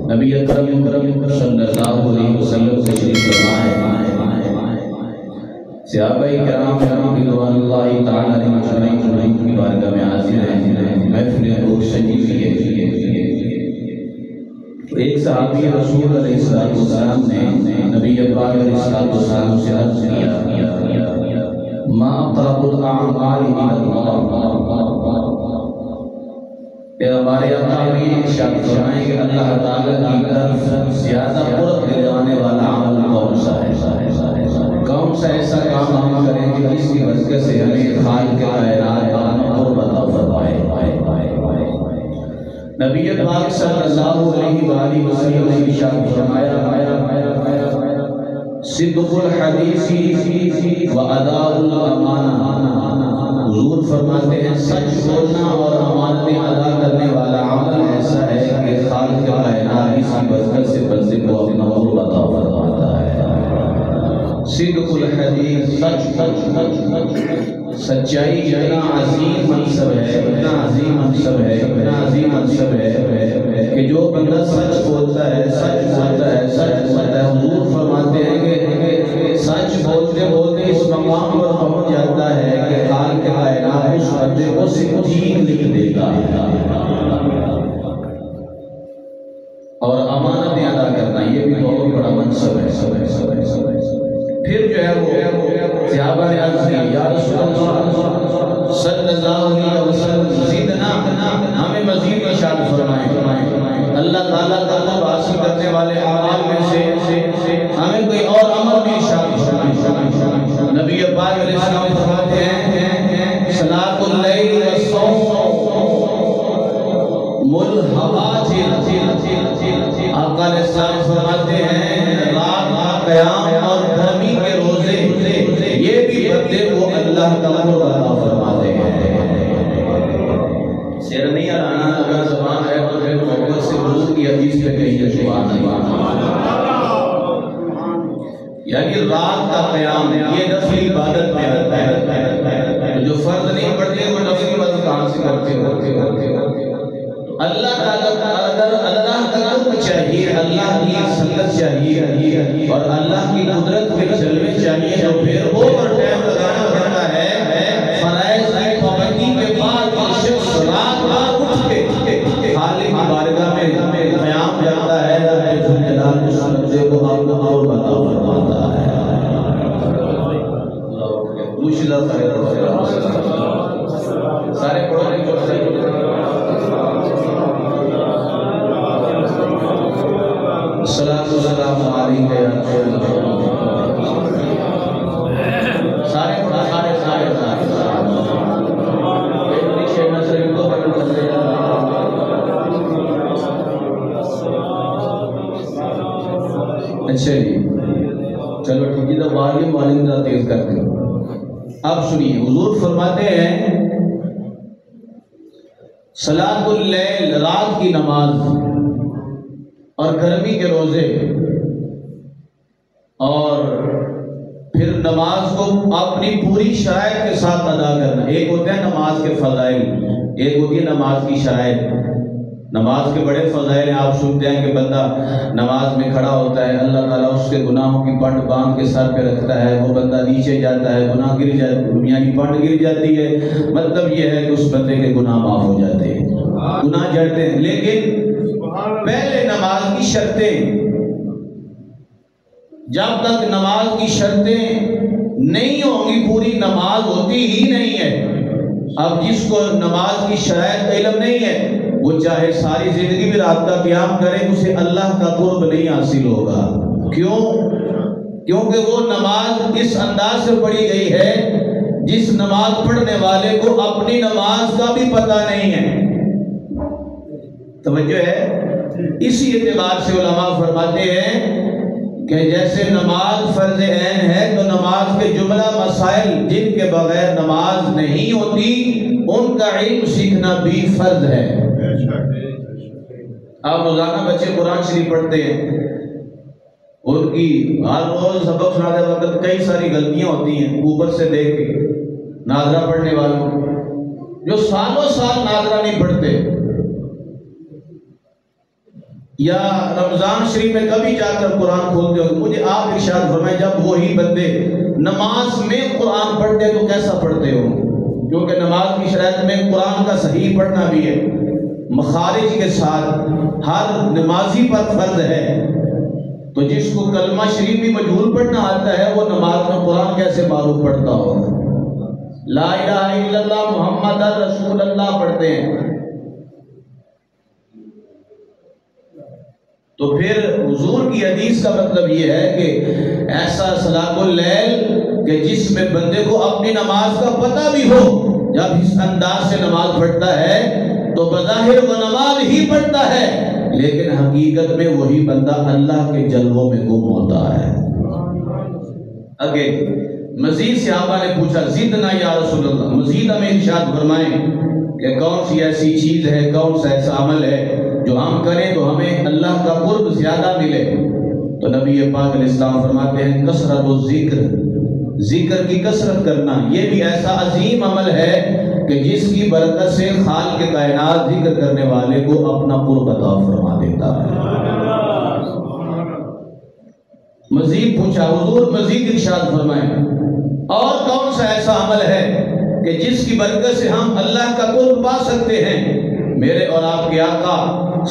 نبی اکرم صلی اللہ علیہ وسلم تشریف فرمائے، صحابہ کرام رضوان اللہ تعالی علیہم اجمعین کی بارگاہ میں حاضر ہیں، محفل روح سجی ہوئی ہے۔ ایک صحابی رسول علیہ السلام نے نبی پاک علیہ السلام سے عرض کیا، ما اقرب الاعمال الی اللہ، کہ ہمارے آقا ارشاد فرمائیں کہ اللہ تعالیٰ کی طرف زیادہ قرب لے جانے والا عمل کون سا ہے؟ کون سا ایسا کام ہم کریں کہ جس کی وجہ سے ہمیں خالق کائنات قرب عطا فرمائے۔ نبی پاک صلی اللہ علیہ وآلہ وسلم نے ارشاد فرمایا، صدق الحدیث و اداء الامانہ، حضور فرماتے ہیں سچ بولنا اور امانتیں ادا کرنے والا عمل ایسا ہے کہ خالق کائنات اس کی برکت سے بندے کو اپنا قرب عطا فرماتا ہے۔ صدق الحدیث، سچائی اتنا عظیم منصب ہے، اتنا عظیم منصب ہے، اتنا عظیم منصب ہے کہ جو بندہ سچ بولتا ہے، سچ بولتا ہے، سچ بولتا ہے، حضور فرماتے ہیں کہ سچ بولتے بولتے اس مقام پر پہنچ جاتا ہے کہ خالق کائنات اس بندے کو صدیق لکھ دیتا ہے۔ اور امانتیں ادا کرنا یہ بھی بہت بڑا منصب ہے۔ پھر جو ہے وہ صحابہ نے عرض کیا، یا رسول اللہ صلی اللہ علیہ وسلم زدنا، ہمیں مزید ارشاد فرمائیں۔ اللہ تعالیٰ کا قرب حاصل کرنے والے اعمال میں سے ہمیں کوئی اور عمل بھی ارشاد فرمائیں۔ نبی پاک علیہ السلام فرماتے ہیں، صلاۃ اللیل والصوم ملحواجل، آقا علیہ السلام فرماتے ہیں رات کا قیام اور گرمی کے روزے یہ بھی بندے کو اللہ کا قرب عطا فرماتے ہیں۔ سر نہیں اڑانا، اگر زبان ہے تو پھر محبت سے حضور کی حدیث پہ کہیں سبحان اللہ۔ یعنی رات کا قیام یہ نفلی عبادت میں آتا ہے، جو فرض نہیں پڑھتے وہ نفلی عبادت کہاں سے کرتے ہوتے؟ اللہ تعالیٰ کا اللہ کا قرب چاہیے، اللہ کی سنت چاہیے اور اللہ کی قدرت کے جلوے چاہیے، جو پھر اوور ٹائم لگانا پڑتا ہے۔ فرائض کی پابندی کے بعد شخص رات رات اٹھ کے خالق کی بارگاہ میں قیام کرتا ہے، اللہ جلال اس بندے کو اپنا قرب عطا فرماتا ہے۔ سارے پڑھنے کو صلاۃ والسلام علیک یا رسول اللہ، سارے اچھا جی چلو ٹھیک ہے، تو والیوم ذرا تیز کر دیں۔ اب سنیے، حضور فرماتے ہیں صلاۃ اللیل، رات کی نماز اور گرمی کے روزے، اور پھر نماز کو اپنی پوری شرائط کے ساتھ ادا کرنا۔ ایک ہوتے ہیں نماز کے فضائل، ایک ہوتی ہے نماز کی شرائط۔ نماز کے بڑے فضائل ہیں، آپ سنتے ہیں کہ بندہ نماز میں کھڑا ہوتا ہے، اللہ تعالیٰ اس کے گناہوں کی پنڈ باندھ کے سر پہ رکھتا ہے، وہ بندہ نیچے جاتا ہے، گناہ گر جاتا، یعنی پنڈ گر جاتی ہے، مطلب یہ ہے کہ اس بندے کے گناہ معاف ہو جاتے ہیں، گناہ جڑتے ہیں۔ لیکن پہلے نماز کی شرطیں، جب تک نماز کی شرطیں نہیں ہوں گی پوری نماز ہوتی ہی نہیں ہے۔ اب جس کو نماز کی شرائط کا علم نہیں ہے وہ چاہے ساری زندگی بھی رات کا قیام کرے، اسے اللہ کا قرب نہیں حاصل ہوگا۔ کیوں؟ کیونکہ وہ نماز اس انداز سے پڑھی گئی ہے جس نماز پڑھنے والے کو اپنی نماز کا بھی پتہ نہیں ہے۔ توجہ ہے؟ اسی اعتبار سے علماء فرماتے ہیں کہ جیسے نماز فرض عین ہے تو نماز کے جملہ مسائل جن کے بغیر نماز نہیں ہوتی ان کا علم سیکھنا بھی فرض ہے۔ آپ روزانہ بچے قرآن شریف پڑھتے ہیں، ان کی ہر روز سبق سناتے وقت کئی ساری غلطیاں ہوتی ہیں، اوپر سے دیکھ کے ناظرہ پڑھنے والوں جو سالوں سال ناظرہ نہیں پڑھتے، یا رمضان شریف میں کبھی جا کر قرآن کھولتے ہو، مجھے آپ ارشاد فرمائیں جب وہی بندے نماز میں قرآن پڑھتے تو کیسا پڑھتے ہو؟ کیونکہ نماز کی شرائط میں قرآن کا صحیح پڑھنا بھی ہے، مخارج کے ساتھ، ہر نمازی پر فرض ہے۔ تو جس کو کلمہ شریف بھی مجہول پڑھنا آتا ہے وہ نماز میں قرآن کیسے معروف پڑھتا ہوگا؟ لا الہ الا اللہ محمد رسول اللہ پڑھتے ہیں۔ تو پھر حضور کی حدیث کا مطلب یہ ہے کہ ایسا صلاۃ اللیل کہ جس میں بندے کو اپنی نماز کا پتہ بھی ہو، جب اس انداز سے نماز پڑھتا ہے تو بظاہر وہ نماز ہی پڑھتا ہے لیکن حقیقت میں وہی بندہ اللہ کے جلووں میں گم ہوتا ہے۔ آگے مزید صحابہ نے پوچھا زدنا یا رسول اللہ، مزید ہمیں ارشاد فرمائیں کہ کون سی ایسی چیز ہے، کون سا ایسا عمل ہے جو ہم کریں تو ہمیں اللہ کا قرب زیادہ ملے؟ تو نبی پاک علیہ السلام فرماتے ہیں کثرت الذکر، ذکر کی کثرت کرنا، یہ بھی ایسا عظیم عمل ہے کہ جس کی برکت سے خالق کائنات ذکر کرنے والے کو اپنا قرب عطا فرما دیتا ہے۔ مزید پوچھا حضور مزید ارشاد فرمائیں اور کون سا ایسا عمل ہے کہ جس کی برکت سے ہم اللہ کا قرب پا سکتے ہیں؟ میرے اور آپ کے آقا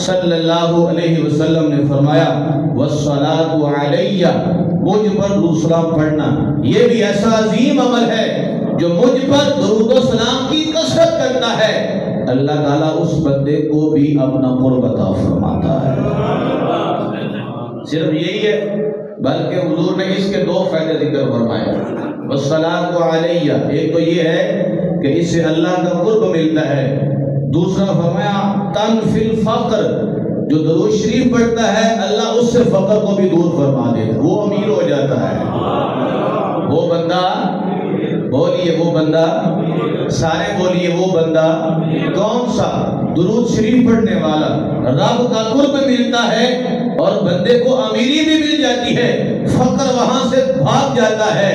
صلی اللہ علیہ وسلم نے فرمایا والصلاۃ علیہ، مجھ پر درود و سلام پڑھنا، یہ بھی ایسا عظیم عمل ہے جو مجھ پر درود و سلام کی کثرت کرتا ہے، اللہ تعالیٰ اس بندے کو بھی اپنا قرب عطا فرماتا ہے۔ صرف یہی ہے بلکہ حضور نے اس کے دو فائدے ذکر فرمائے، والصلاۃ علیہ، ایک تو یہ ہے کہ اس سے اللہ کا قرب ملتا ہے، دوسرا فرمایا تنفی الفقر، جو درود شریف پڑھتا ہے اللہ اس سے فقر کو بھی دور فرما دیتا ہے، وہ امیر ہو جاتا ہے۔ وہ بندہ، بولیے وہ بندہ، سارے بولیے وہ بندہ کون سا؟ درود شریف پڑھنے والا، رب کا قرب ملتا ہے اور بندے کو امیری بھی مل جاتی ہے، فقر وہاں سے بھاگ جاتا ہے۔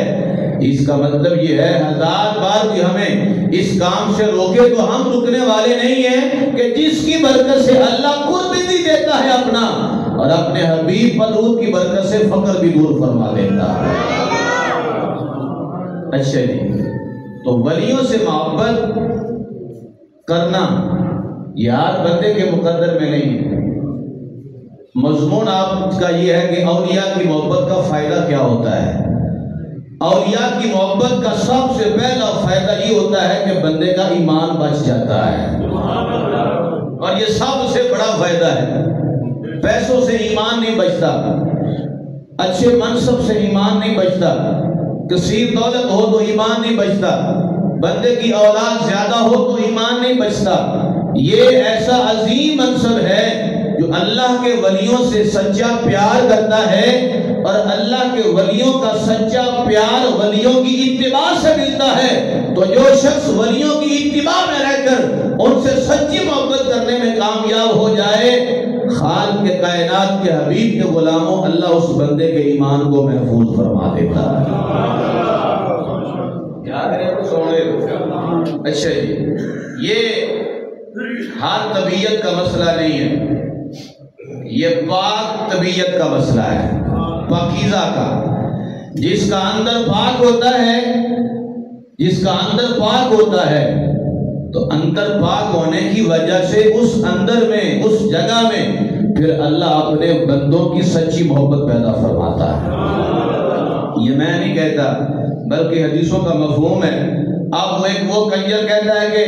اس کا مطلب یہ ہے ہزار بار بھی ہمیں اس کام سے روکے تو ہم رکنے والے نہیں ہیں کہ جس کی برکت سے اللہ قرب بھی دیتا ہے اپنا اور اپنے حبیب مدعو کی برکت سے فقر بھی دور فرما دیتا ہے۔ اچھا جی، تو ولیوں سے محبت کرنا یہ ہر بندے کے مقدر میں نہیں ہے۔ مضمون آپ کا یہ ہے کہ اولیاء کی محبت کا فائدہ کیا ہوتا ہے؟ اولیاء کی محبت کا سب سے پہلا فائدہ یہ ہوتا ہے کہ بندے کا ایمان بچ جاتا ہے، اور یہ سب سے بڑا فائدہ ہے۔ پیسوں سے ایمان نہیں بچتا، اچھے منصب سے ایمان نہیں بچتا، کثیر دولت ہو تو ایمان نہیں بچتا، بندے کی اولاد زیادہ ہو تو ایمان نہیں بچتا۔ یہ ایسا عظیم منصب ہے جو اللہ کے ولیوں سے سچا پیار کرتا ہے، اور اللہ کے ولیوں کا سچا پیار ولیوں کی اتباع سے ملتا ہے۔ تو جو شخص ولیوں کی اتباع میں رہ کر ان سے سچی محبت کرنے میں کامیاب ہو جائے، خالق کے کائنات کے حبیب کے غلاموں، اللہ اس بندے کے ایمان کو محفوظ فرما دیتا ہے۔ کیا کریں کچھ سوڑے؟ اچھا جی، یہ ہر طبیعت کا مسئلہ نہیں ہے، یہ پاک طبیعت کا مسئلہ ہے، پاکیزہ کا۔ جس کا اندر پاک ہوتا ہے، جس کا اندر پاک ہوتا ہے تو اندر پاک ہونے کی وجہ سے اس اندر میں، اس جگہ میں پھر اللہ اپنے بندوں کی سچی محبت پیدا فرماتا ہے۔ یہ میں نہیں کہتا بلکہ حدیثوں کا مفہوم ہے۔ اب وہ کنجر کہتا ہے کہ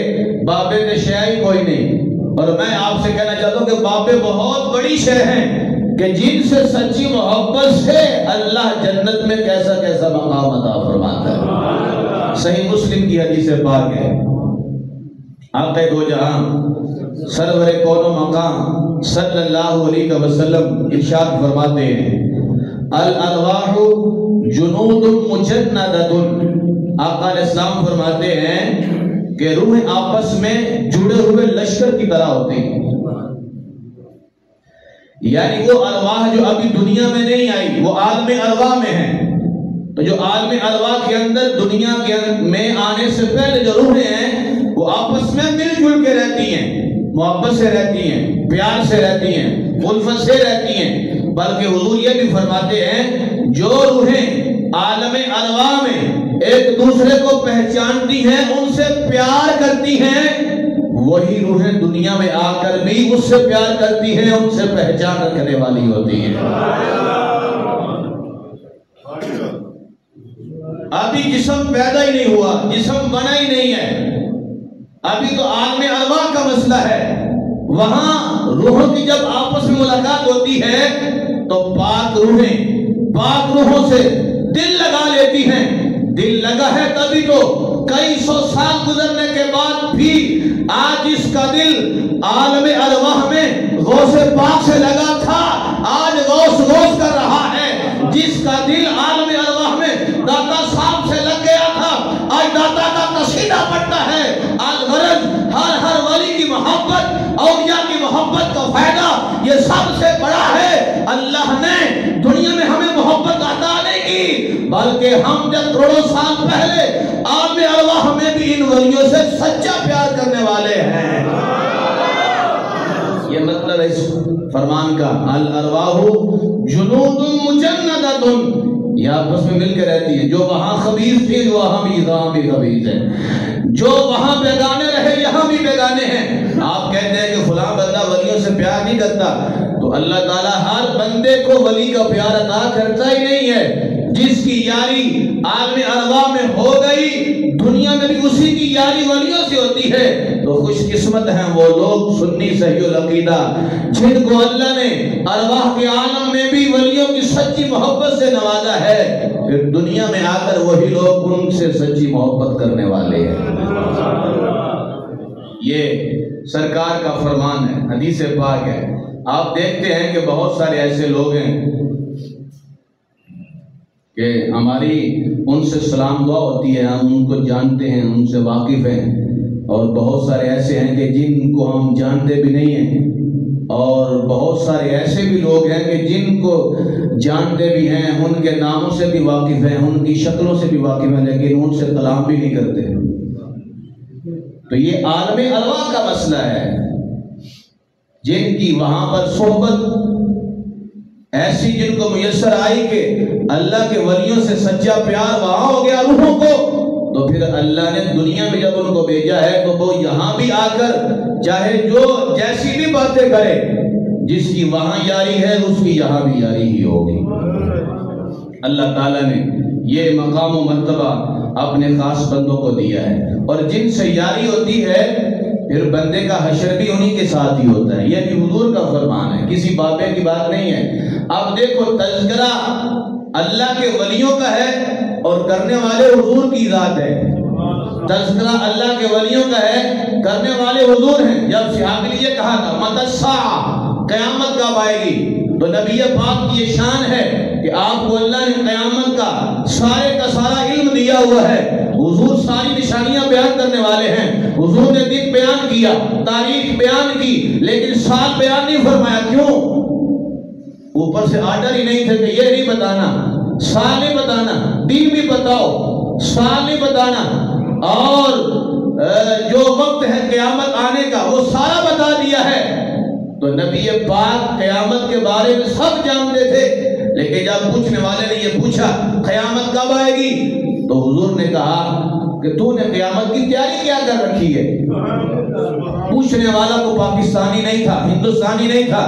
بابے کے شے ہی کوئی نہیں، اور میں آپ سے کہنا چاہتا ہوں کہ بابے بہت بڑی شے ہیں کہ جن سے سچی محبت سے اللہ جنت میں کیسا کیسا مقام عطا فرماتا ہے۔ صحیح مسلم کی حدیث پاک ہے، آقا دو جہاں سرور کون و مقام صلی اللہ علیہ وسلم ارشاد فرماتے ہیں الارواح جنود مجندۃ، آقا علیہ السلام فرماتے ہیں کہ روح آپس میں جڑے ہوئے لشکر کی طرح ہوتے ہیں، یعنی وہ ارواح جو ابھی دنیا میں نہیں آئی وہ عالم ارواح میں ہیں، تو جو عالم ارواح کے اندر دنیا کے میں آنے سے پہلے جو روحیں ہیں وہ آپس میں مل جل کے رہتی ہیں، محبت سے رہتی ہیں، پیار سے رہتی ہیں، الفت سے رہتی ہیں، بلکہ حضور یہ بھی فرماتے ہیں جو روحیں عالم ارواح میں ایک دوسرے کو پہچانتی ہیں، ان سے پیار کرتی ہیں، وہی روحیں دنیا میں آ کر بھی اس سے پیار کرتی ہیں، ان سے پہچان رکھنے والی ہوتی ہیں۔ ابھی جسم پیدا ہی نہیں ہوا، جسم بنا ہی نہیں ہے، ابھی تو عالم ارواح کا مسئلہ ہے۔ وہاں روحوں کی جب آپس میں ملاقات ہوتی ہے تو پاک روحوں سے دل لگا لیتی ہیں۔ دل لگا ہے تبھی تو کئی سو سال گزرنے کے بعد بھی آج اس کا دل عالم ارواح میں غوث پاک سے لگا تھا، آج غوث کر رہا ہے۔ جس کا دل عالم ارواح میں داتا صاحب سے لگ گیا تھا، آج داتا کا قصیدہ پڑھتا ہے۔ الغرض ہر ولی کی محبت، اولیاء کی محبت کا فائدہ یہ سب سے بڑا ہے۔ اللہ نے دنیا میں ہمیں محبت عطا نہیں کی، بلکہ ہم جب کروڑوں سال پہلے عالم ارواح میں بھی ان ولیوں سے سچا پیار کرنے والے ہیں۔ یہ مطلب ہے اس فرمان کا، الارواح جنود مجندۃ، یہ آپس میں مل کے رہتی ہے۔ جو وہاں خبیث تھی وہاں بھی خبیث ہے، جو وہاں بیگانے رہے یہاں بھی بیگانے ہیں۔ آپ کہتے ہیں کہ فلاں بندہ ولیوں سے پیار نہیں کرتا، تو اللہ تعالیٰ ہر بندے کو ولی کا پیار عطا کرتا ہی نہیں ہے۔ جس کی یاری عالم ارواح میں ہو گئی، دنیا میں بھی اسی کی یاری ولیوں سے ہوتی ہے، تو خوش قسمت ہیں وہ لوگ سنی صحیح العقیدہ جن کو اللہ نے ارواح کے عالم میں بھی ولیوں کی سچی محبت سے نوازا ہے، پھر دنیا میں آ کر وہی لوگ ان سے سچی محبت کرنے والے ہیں۔ یہ سرکار کا فرمان ہے، حدیث پاک ہے۔ آپ دیکھتے ہیں کہ بہت سارے ایسے لوگ ہیں کہ ہماری ان سے سلام دعا ہوتی ہے، ہم ان کو جانتے ہیں، ان سے واقف ہیں، اور بہت سارے ایسے ہیں کہ جن کو ہم جانتے بھی نہیں ہیں، اور بہت سارے ایسے بھی لوگ ہیں کہ جن کو جانتے بھی ہیں، ان کے ناموں سے بھی واقف ہیں، ان کی شکلوں سے بھی واقف ہیں، لیکن ان سے کلام بھی نہیں کرتے۔ تو یہ عالم ارواح کا مسئلہ ہے، جن کی وہاں پر صحبت ایسی جن کو میسر آئی کہ اللہ کے ولیوں سے سچا پیار وہاں ہو گیا روحوں کو، تو پھر اللہ نے دنیا میں جب ان کو بھیجا ہے تو وہ یہاں بھی آ کر چاہے جو جیسی بھی باتیں کرے، جس کی وہاں یاری ہے اس کی یہاں بھی یاری ہی ہوگی۔ اللہ تعالیٰ نے یہ مقام و مرتبہ اپنے خاص بندوں کو دیا ہے، اور جن سے یاری ہوتی ہے پھر بندے کا حشر بھی انہی کے ساتھ ہی ہوتا ہے۔ یہ بھی حضور کا فرمان ہے، کسی بابے کی بات نہیں ہے۔ اب دیکھو تذکرہ اللہ کے ولیوں کا ہے اور کرنے والے حضور کی ذات ہے۔ تذکرہ اللہ کے ولیوں کا ہے، کرنے والے حضور ہیں۔ جب صحابی نے یہ کہا تھا متی الساعہ، قیامت کب آئے گی، تو نبی پاک کی یہ شان ہے کہ آپ کو اللہ نے قیامت کا سارا علم دیا ہوا ہے۔ حضور ساری نشانیاں بیان کرنے والے ہیں، حضور نے دن بیان کیا، تاریخ بیان کی، لیکن سال بیان نہیں فرمایا۔ کیوں؟ اوپر سے آرڈر ہی نہیں تھے کہ یہ نہیں بتانا، سال نہیں بتانا، دن بھی بتاؤ، سال نہیں بتانا، اور جو وقت ہے قیامت آنے کا وہ سارا بتا دیا ہے۔ تو نبی پاک قیامت کے بارے میں سب جانتے تھے، لیکن جب پوچھنے والے نے یہ پوچھا قیامت کب آئے گی، تو حضور نے کہا کہ تو نے قیامت کی تیاری کیا کر رکھی ہے۔ پوچھنے والا کو پاکستانی نہیں تھا، ہندوستانی نہیں تھا،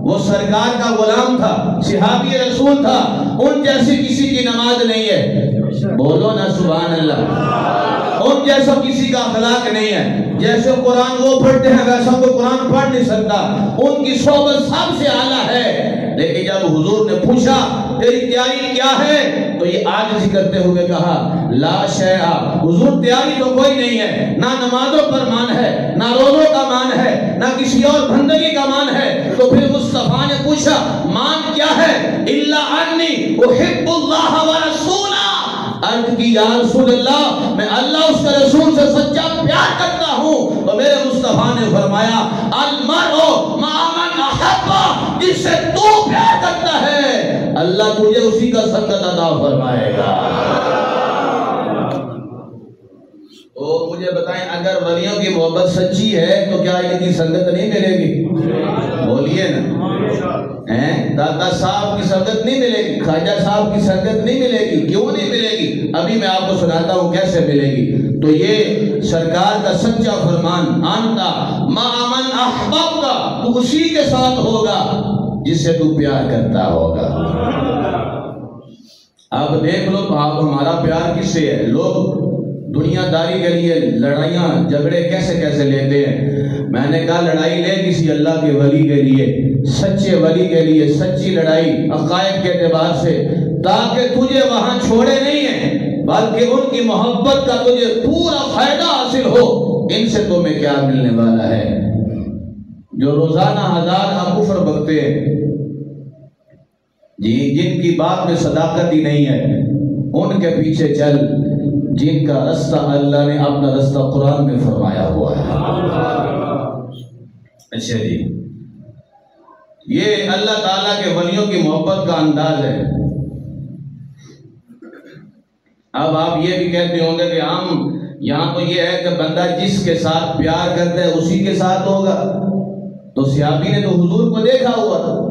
وہ سرکار کا غلام تھا، صحابی رسول تھا، ان جیسی کسی کی نماز نہیں ہے، بولو نا سبحان اللہ۔ ان جیسا کسی کا اخلاق نہیں ہے، جیسے قرآن وہ پڑھتے ہیں ویسا کوئی قرآن پڑھ نہیں سکتا، ان کی صحبت سب سے اعلیٰ ہے۔ لیکن جب حضور نے پوچھا تیری تیاری کیا ہے، تو یہ عاجزی کرتے ہوئے کہا لا شیء، حضور تیاری تو کوئی نہیں ہے، نہ نمازوں پر مان ہے، نہ روزوں کا مان ہے، نہ کسی اور بندگی کا مان ہے۔ تو پھر مصطفیٰ نے پوچھا مان کیا ہے؟ الا انی احب اللہ ورسولہ، عرض کی یا رسول اللہ میں اللہ اس کے رسول سے سچا پیار کرتا ہوں۔ تو میرے مصطفیٰ نے فرمایا المرء مع من احب، جس سے تو پیار کرتا ہے اللہ تجھے اسی کا سنگت عطا فرمائے گا۔ تو مجھے بتائیں اگر ولیوں کی محبت سچی ہے تو کیا ان کی سنگت نہیں ملے گی؟ بولیے نا، داتا صاحب کی سنگت نہیں ملے گی، خواجہ صاحب کی سنگت نہیں ملے گی، کیوں نہیں ملے گی؟ ابھی میں آپ کو سناتا ہوں کیسے ملے گی۔ تو یہ سرکار کا سچا فرمان، انتا مع من احببتا، تو اسی کے ساتھ ہوگا جس سے تو پیار کرتا ہوگا۔ اب دیکھ لو آپ ہمارا پیار کس سے ہے؟ لوگ دنیا داری کے لیے لڑائیاں جھگڑے کیسے کیسے لیتے ہیں۔ میں نے کہا لڑائی لے کسی اللہ کے ولی کے لیے، سچے ولی کے لیے، سچی لڑائی عقائد کے اعتبار سے، تاکہ تجھے وہاں چھوڑے نہیں ہیں بلکہ ان کی محبت کا تجھے پورا فائدہ حاصل ہو۔ ان سے تمہیں کیا ملنے والا ہے؟ جو روزانہ ہزار کفر بکتے ہیں جی، جن کی بات میں صداقت ہی نہیں ہے، ان کے پیچھے چل جن کا رستہ اللہ نے اپنا رستہ قرآن میں فرمایا ہوا ہے۔ اچھا جی، یہ اللہ تعالیٰ کے ولیوں کی محبت کا انداز ہے۔ اب آپ یہ بھی کہتے ہوں گے کہ ہم یہاں تو یہ ہے کہ بندہ جس کے ساتھ پیار کرتا ہے اسی کے ساتھ ہوگا، تو صحابی نے تو حضور کو دیکھا ہوا تھا،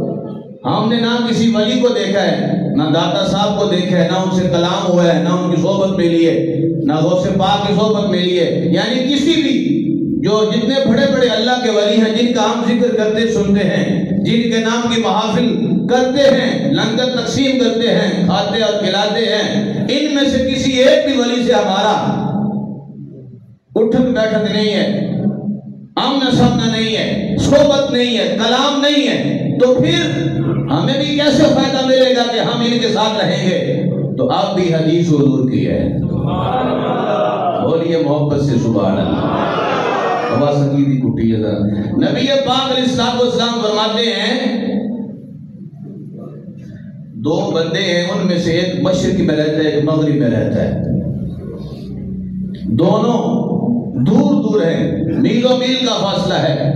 ہم نے نہ کسی ولی کو دیکھا ہے، نہ داتا صاحب کو دیکھا ہے، نہ ان سے کلام ہوا ہے، نہ ان کی صحبت ملی ہے، نہ غوث پاک کی صحبت ملی ہے، یعنی کسی بھی جو جتنے بڑے بڑے اللہ کے ولی ہیں جن کا ہم ذکر کرتے سنتے ہیں، جن کے نام کی محافل کرتے ہیں، لنگر تقسیم کرتے ہیں، کھاتے اور کھلاتے ہیں، ان میں سے کسی ایک بھی ولی سے ہمارا اٹھک بیٹھک نہیں ہے، آمنا سامنا نہیں ہے، صحبت نہیں ہے، کلام نہیں ہے، تو پھر ہمیں بھی کیسے فائدہ ملے گا کہ ہم ان کے ساتھ رہیں گے؟ تو آپ بھی حدیث حضور کی ہے، بولیے محبت سے سبحان اللہ۔ آواز سنگیدی کٹی ہے ذرا۔ نبی پاک علیہ السلام فرماتے ہیں دو بندے ہیں، ان میں سے ایک مشرق میں رہتا ہے، ایک مغرب میں رہتا ہے، دونوں دور دور ہیں، میلوں میل کا فاصلہ ہے،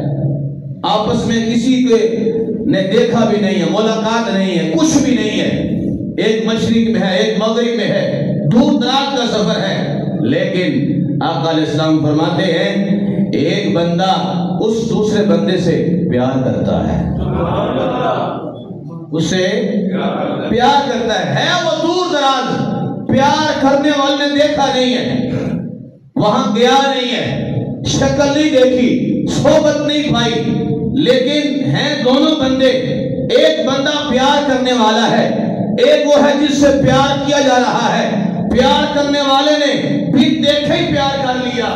آپس میں کسی کے نے دیکھا بھی نہیں ہے، ملاقات نہیں ہے، کچھ بھی نہیں ہے، ایک مشرق میں ہے ایک مغرب میں ہے، دور دراز کا سفر ہے، لیکن آقا علیہ السلام فرماتے ہیں ایک بندہ اس دوسرے بندے سے پیار کرتا ہے، اسے پیار کرتا ہے وہ دور دراز، پیار کرنے والے نے دیکھا نہیں ہے، وہاں گیا نہیں ہے، شکل نہیں دیکھی، صحبت نہیں پائی، لیکن ہیں دونوں بندے، ایک بندہ پیار کرنے والا ہے، ایک وہ ہے جس سے پیار کیا جا رہا ہے، پیار کرنے والے نے بھی دیکھے ہی پیار کر لیا،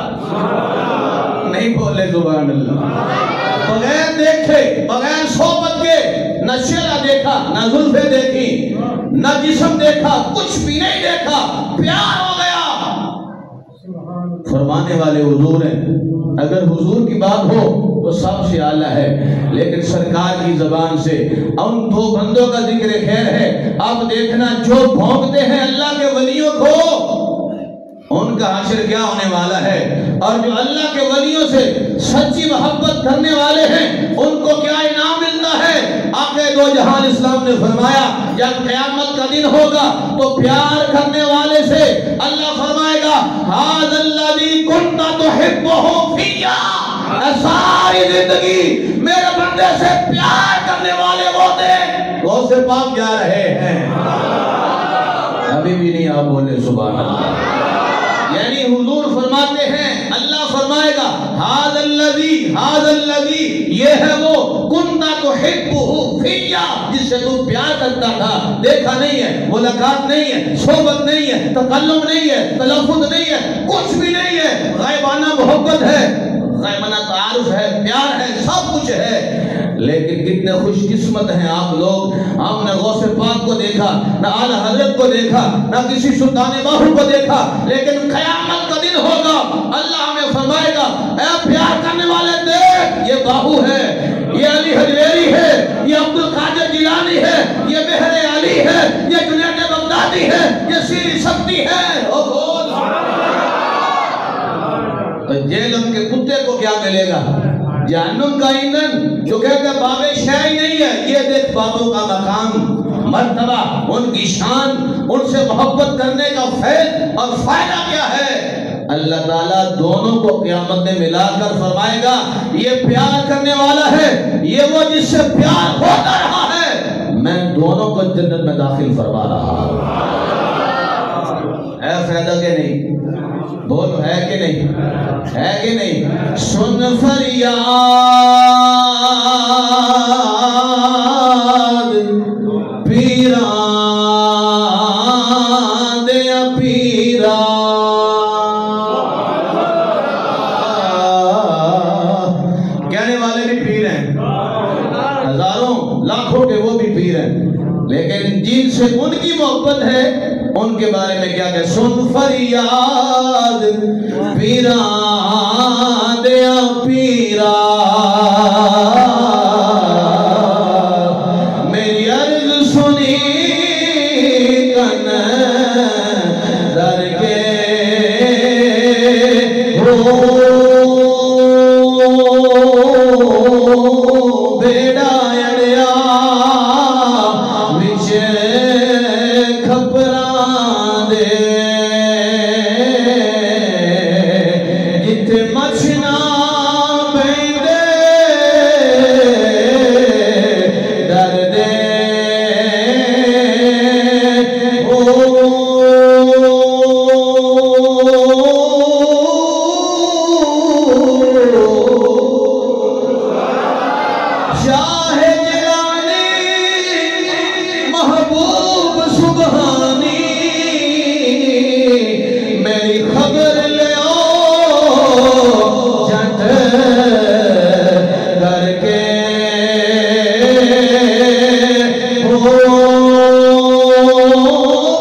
نہیں بولے سبحان اللہ، بغیر دیکھے بغیر صحبت کے، نہ چہرہ دیکھا، نہ زلفیں دیکھی، نہ جسم دیکھا، کچھ بھی نہیں دیکھا، پیار ہو گیا۔ فرمانے والے حضور ہیں، اگر حضور کی بات ہو تو سب سے اعلیٰ ہے، لیکن سرکار کی زبان سے ان دو بندوں کا ذکر خیر ہے۔ آپ دیکھنا جو بھونکتے ہیں اللہ کے ولیوں کو، ان کا حشر کیا ہونے والا ہے، اور جو اللہ کے ولیوں سے سچی محبت کرنے والے ہیں ان کو کیا انعام ملتا ہے۔ آقا دو جہان اسلام نے فرمایا جب قیامت کا دن ہوگا تو پیار کرنے والے سے اللہ فرمائے گا ھذا الذی کنت تحبہ فیا، ساری زندگی میرے بندے سے پیار کرنے والے وہ تھے، غوث پاک جا رہے ہیں، ابھی بھی نہیں آپ بولے سبحان اللہ۔ یعنی حضور فرماتے ہیں، اللہ فرمائے گا ھذا الذی، یہ ہے وہ کنت تحبہ فیا، جس سے تم پیار کرتا تھا، دیکھا نہیں ہے، ملاقات نہیں ہے، صحبت نہیں ہے، تکلم نہیں ہے، تلفظ نہیں ہے، کچھ بھی نہیں ہے، غائبانہ محبت ہے، غائبانہ تعارف ہے، پیار ہے، سب کچھ ہے، لیکن کتنے خوش قسمت ہیں آپ لوگ۔ ہم نے غوث پاک کو دیکھا، نہ اعلی حضرت کو دیکھا، نہ کسی سلطان باہو کو دیکھا، لیکن قیامت کا دن ہوگا اللہ ہمیں فرمائے گا اے پیار کرنے والے دیکھ، یہ باہو ہے، یہ علی حجویری ہے، یہ عبد القادر جیلانی ہے، یہ بحر علی ہے، یہ جنید بغدادی ہے، یہ سیری سبتی ہے۔ او بول تو جہنم کے کتے کو کیا ملے گا؟ جہنم کا ایندھن جو کہتے ہیں باب شے ہی نہیں ہے، یہ دیکھ بابوں کا مقام، مرتبہ، ان کی شان، ان سے محبت کرنے کا فیض اور فائدہ کیا ہے۔ اللہ تعالیٰ دونوں کو قیامت میں ملا کر فرمائے گا یہ پیار کرنے والا ہے، یہ وہ جس سے پیار ہوتا رہا ہے، میں دونوں کو جنت میں داخل فرما رہا ہوں۔ ہے فائدہ کہ نہیں؟ بولو ہے کہ نہیں؟ ہے کہ نہیں؟ سن فریاد پیران دیا پیرا، کہنے والے بھی پیر ہیں، ہزاروں لاکھوں کے وہ بھی پیر ہیں، لیکن جن سے ان کی محبت ہے ان کے بارے میں کیا کہ سن فریاد پیران دیا پیرا، میری عرض سنی کن در کے بیڑا اڑیا وچے کھپران دے جتے مچھنا بیندے ڈر دے شاہ جلانی محبوب سبحانی میری خبر لے آؤ جھٹ کر کے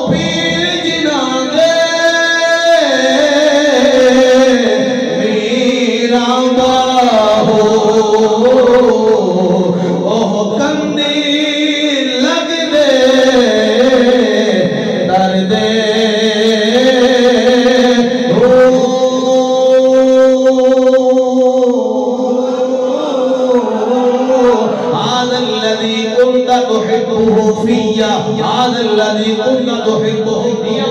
پیر جنا دے میرا باہو اوہ کندی لگ دے در دے هذا الذي كنت تحبه فيا، هذا الذي كنت تحبه فيا،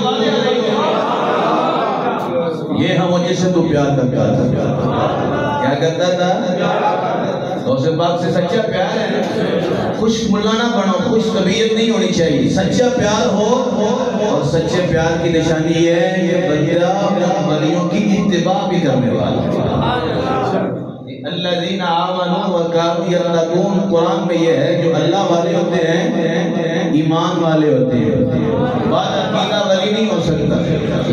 یہ ہے وہ جس سے تو پیار کرتا تھا، کیا کرتا تھا؟ غوث پاک سے سچا پیار ہے، خوش ملانہ بنو، خوش طبیعت نہیں ہونی چاہیے، سچا پیار ہو، اور سچے پیار کی نشانی ہے یہ بندہ ولیوں کی اتباع بھی کرنے والا۔ الذین آمنوا وکانوا یتقون، قرآن میں یہ ہے جو اللہ والے ہوتے ہیں ایمان والے ہوتے ہیں، بعد عقیدہ ولی نہیں ہو سکتا،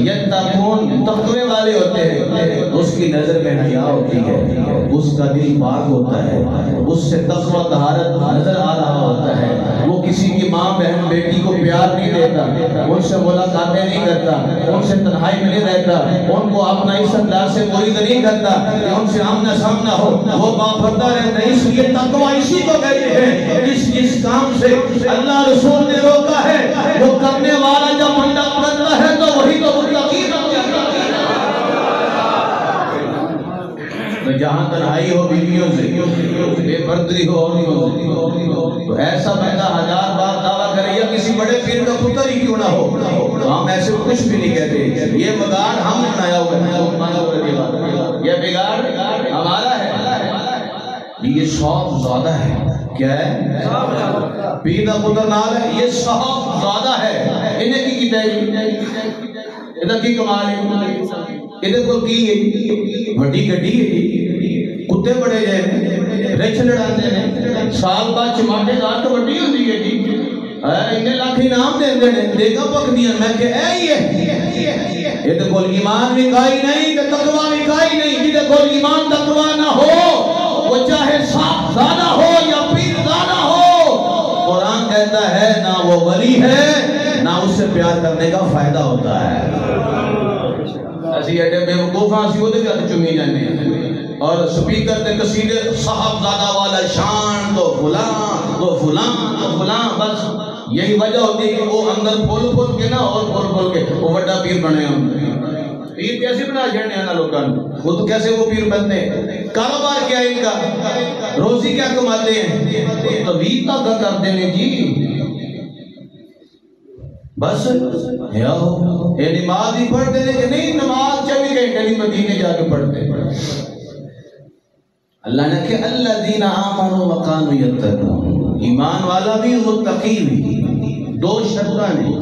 یتقون تقوی والے ہوتے ہیں، اس کی نظر میں حیا ہوتی ہے، اس کا دل پاک ہوتا ہے، اس سے تقوی طہارت نظر آ رہا ہوتا ہے، وہ کسی کی ماں بہن بیٹی کو پیار نہیں دیتا، ان سے ملاقاتیں نہیں کرتا، ان سے تنہائی میں نہیں رہتا، ان کو اپنا اس انداز سے مرید نہیں کرتا کہ ان سے آمنا سامنا ہو، وہ باپردہ رہتا ہے۔ اس لیے تقوی اسی کو کہتے ہیں جس کام سے اللہ رسول نے روکا ہے وہ کرنے والا جب منڈا کرتا ہے تو وہی تو متقی ہوتا ہے۔ تو جہاں تنہائی ہو بیویوں سے، بے پردگی ہو عورتوں سے، تو ایسا بندہ ہزار بار دعویٰ کرے یا کسی بڑے پیر کا پتر ہی کیوں نہ ہو، تو ہم ایسے کچھ بھی نہیں کہتے، یہ بگاڑ ہم بنایا ہوا ہے، یہ بگاڑ ہمارا ہے۔ یہ شوق زیادہ ہے، کیا ہے؟ پیر کا پتر نال ہے، یہ شوق زیادہ ہے، انہیں کی کیتا ہے، ادھر کی کمال ہے، ادھر کو کی بڑی گڈی ہے، کتے بڑے جائے رچ لڑاتے ہیں، سال بعد چماٹے دار تو بڑی ہوتی ہے جی، انہیں لاکھ انعام دے دیں، دیکھا پک دیا، میں کہ اے یہ ادھر کو ایمان بھی کائی نہیں، تقوی بھی کائی نہیں، ادھر کو ایمان تقوی نہ ہو وہ چاہے صاحب زیادہ ہو یا پیر زیادہ ہو، قرآن کہتا ہے نہ وہ ولی ہے نہ اس سے پیار کرنے کا فائدہ ہوتا ہے۔ ایسی ایڈے بے وقوفاں سی ہوتے جاتے چمی جانے ہیں، اور سپیکر تے قصیدے صاحب زیادہ والا شان تو فلاں تو فلاں تو فلاں، بس یہی وجہ ہوتی ہے کہ وہ اندر پھول پھول کے نا اور پھول پھول کے وہ بڑا پیر بنے ہوں۔ پیر کیسے بنا چھڑنے آنا لوگاں، خود کیسے وہ پیر بنتے ہیں، کاروبار کیا ہے ان کا، روزی کیا کماتے ہیں، توحید کا کرتے ہیں جی، بس یا ہو یہ نماز ہی پڑھتے ہیں کہ نہیں نماز 24 گھنٹے نہیں مدینے جا کے پڑھتے اللہ نے کہ الذین آمنوا وکانوا یتقون ایمان والا بھی متقی بھی دو شرطیں ہیں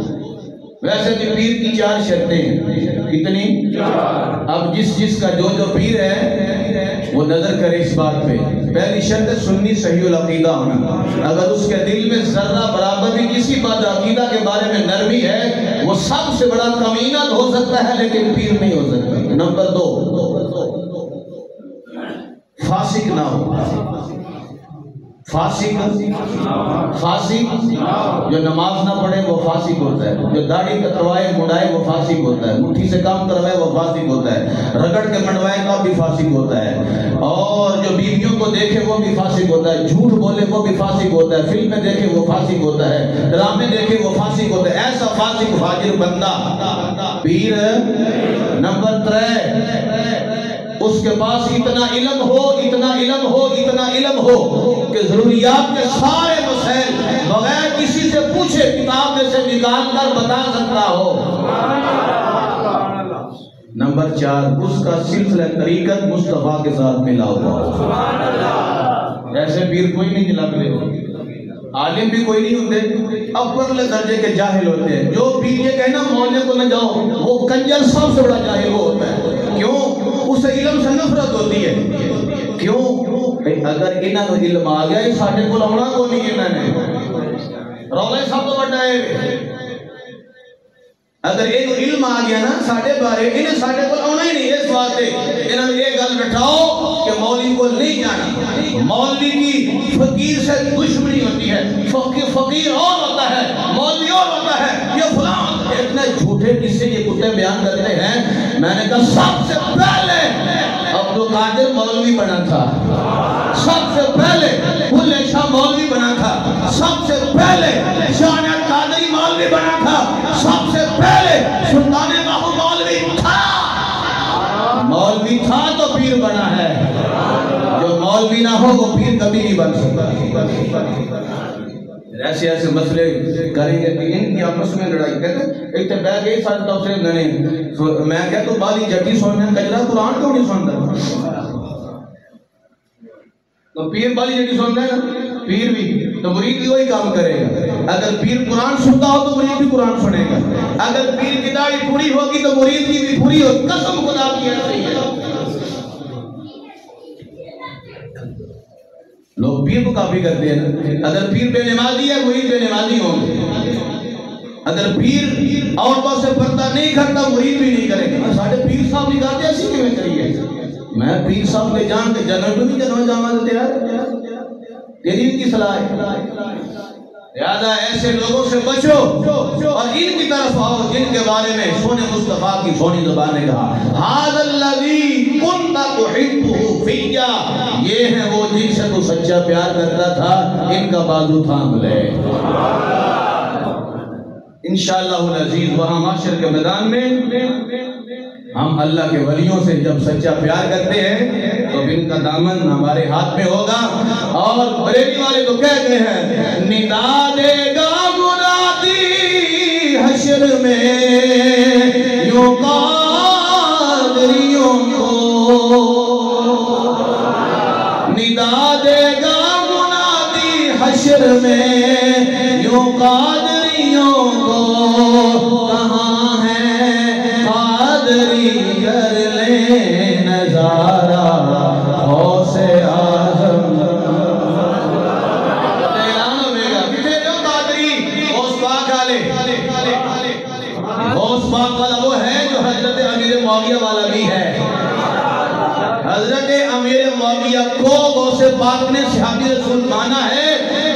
ویسے بھی پیر کی 4 شرطیں ہیں کتنی 4 اب جس کا جو پیر ہے وہ نظر کرے اس بات پہ پہلی شرط سنی صحیح العقیدہ ہونا اگر اس کے دل میں ذرہ برابر بھی کسی بات عقیدہ کے بارے میں نرمی ہے وہ سب سے بڑا کمینہ ہو سکتا ہے لیکن پیر نہیں ہو سکتا نمبر 2 فاسق نہ ہو فاسق جو نماز نہ پڑھے وہ فاسق ہوتا ہے جو داڑھی کتروائے مڑائے وہ فاسق ہوتا ہے مٹھی سے کام کروائے وہ فاسق ہوتا ہے رگڑ کے منڈوائے تو بھی فاسق ہوتا ہے اور جو بیویوں کو دیکھے وہ بھی فاسق ہوتا ہے جھوٹ بولے وہ بھی فاسق ہوتا ہے فلمیں دیکھے وہ فاسق ہوتا ہے ڈرامے دیکھے وہ فاسق ہوتا ہے ایسا فاسق فاجر بندہ پیر نمبر 3 اس کے پاس اتنا علم ہو کہ ضروریات کے سارے مسائل بغیر کسی سے پوچھے کتاب میں سے نکال کر بتا سکتا ہو نمبر 4 اس کا سلسلہ طریقت مصطفیٰ کے ساتھ ملا ہوا ہو ایسے پیر کوئی نہیں جلا ملے ہو عالم بھی کوئی نہیں ہوتے اوپر درجے کے جاہل ہوتے ہیں جو پیر یہ کہنا مولنے کو نہ جاؤ وہ کنجر سب سے بڑا جاہل وہ ہوتا ہے کیوں اسے علم سے نفرت ہوتی ہے کیوں اگر انہاں کو علم آ گیا یہ ساڈے کو آنا کو نہیں انہاں نے رولا سب تو بڑا ہے اگر یہ علم آ گیا نا ساڈے بارے انہیں ساڈے کو آنا ہی نہیں اس واسطے انہاں نے یہ گل بٹھاؤ کہ مولوی کو نہیں جانا مولوی کی فقیر سے دشمنی ہوتی ہے فقیر اور ہوتا ہے مولوی اور ہوتا ہے یہ فلاں اتنے جھوٹے قصے یہ کتے بیان کرتے ہیں میں نے کہا سب سے پہلے عبدالقادر مولوی بنا تھا سب سے پہلے بھلے شاہ مولوی بنا تھا سب سے پہلے شان قادری مولوی بنا تھا سب سے پہلے سلطان باہو مولوی تھا تو پیر بنا ہے جو مولوی نہ ہو وہ پیر کبھی نہیں بن سکتا ایسے ایسے مسئلے کریں گے کہ ان کی آپس میں لڑائی کہتے ایک تو بیٹھ گئی ساتھ تو سے میں کہتا ہوں بالی جٹی سننے کجرا قرآن کیوں نہیں سنتا تو پیر بالی جٹی سنتا ہے نا پیر بھی تو مرید بھی وہی کام کرے گا اگر پیر قرآن سنتا ہو تو مرید بھی قرآن سنے گا اگر پیر کی داڑھی پوری ہوگی تو مرید کی بھی پوری ہوگی قسم خدا کی ایسے ہی ہے لوگ پیر کو کافی کرتے ہیں اگر پیر بے نمازی ہے مرید بے نمازی ہوں گے اگر پیر عورتوں سے پردہ نہیں کرتا مرید بھی نہیں کرے گا ساڑھے پیر صاحب نکالتے ایسی کیوں کریے میں پیر صاحب لے جان کے جنرل تو نہیں جنرل جامعہ دیتے ہیں تیری بھی کی صلاح ہے لہذا ایسے لوگوں سے بچو اور ان کی طرف آؤ جن کے بارے میں سونے مصطفیٰ کی سونی زبان نے کہا ھذا الذی کنت تحبہ فیا یہ ہے وہ جن سے تو سچا پیار کرتا تھا ان کا بازو تھام لے انشاءاللہ العزیز وہاں معاشر کے میدان میں ہم اللہ کے ولیوں سے جب سچا پیار کرتے ہیں تو ان کا دامن ہمارے ہاتھ میں ہوگا اور بریلی والے تو کہتے ہیں ندا دے گا منادی حشر میں یوں قادریوں کو ندا دے گا منادی حشر میں یوں قادریوں کو کہاں ہے قادری کر لے نظارہ غوث اعظم اعلان ہوگا کتنے جو قادری غوث پاک والے غوث پاک والا وہ ہے جو حضرت امیر معاویہ والا بھی ہے حضرت امیر معاویہ کو غوث پاک نے صحابی رسول مانا ہے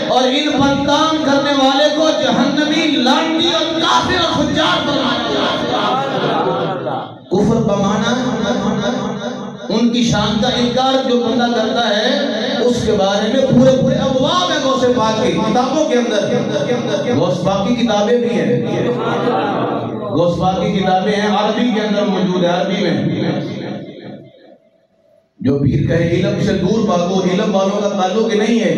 اور ان پر کام کرنے والے کو جہنمی لعنتی اور کافر اور فجار بنایا کفر بمانا ان کی شان کا انکار جو بندہ کرتا ہے اس کے بارے میں پورے پورے ابواب ہیں غوث پاک کی کتابوں کے اندر غوث پاک کی کتابیں بھی ہیں غوث پاک کی کتابیں ہیں عربی کے اندر موجود ہے عربی میں جو پیر کہے علم سے دور بھاگو، علم والوں کا تعلق نہیں ہے،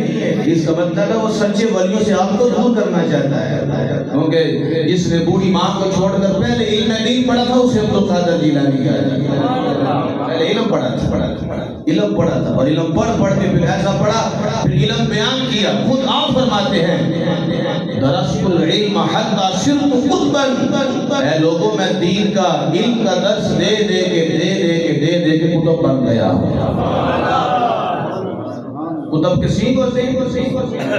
اس کا مطلب ہے وہ سچے ولیوں سے آپ کو دور کرنا چاہتا ہے، کیونکہ جس نے بوڑھی ماں کو چھوڑ کر پہلے علم دین پڑھا تھا اسے عبد القادر جیلانی کہا، پہلے علم پڑھا تھا اور علم پڑھ کے پھر ایسا پڑھا، پھر علم بیان کیا۔ خود آپ فرماتے ہیں درست العلم حتی صرت قطبا، اے لوگوں میں دین کا علم کا درس دے کے کتب بن گیا۔ کتب کسی کو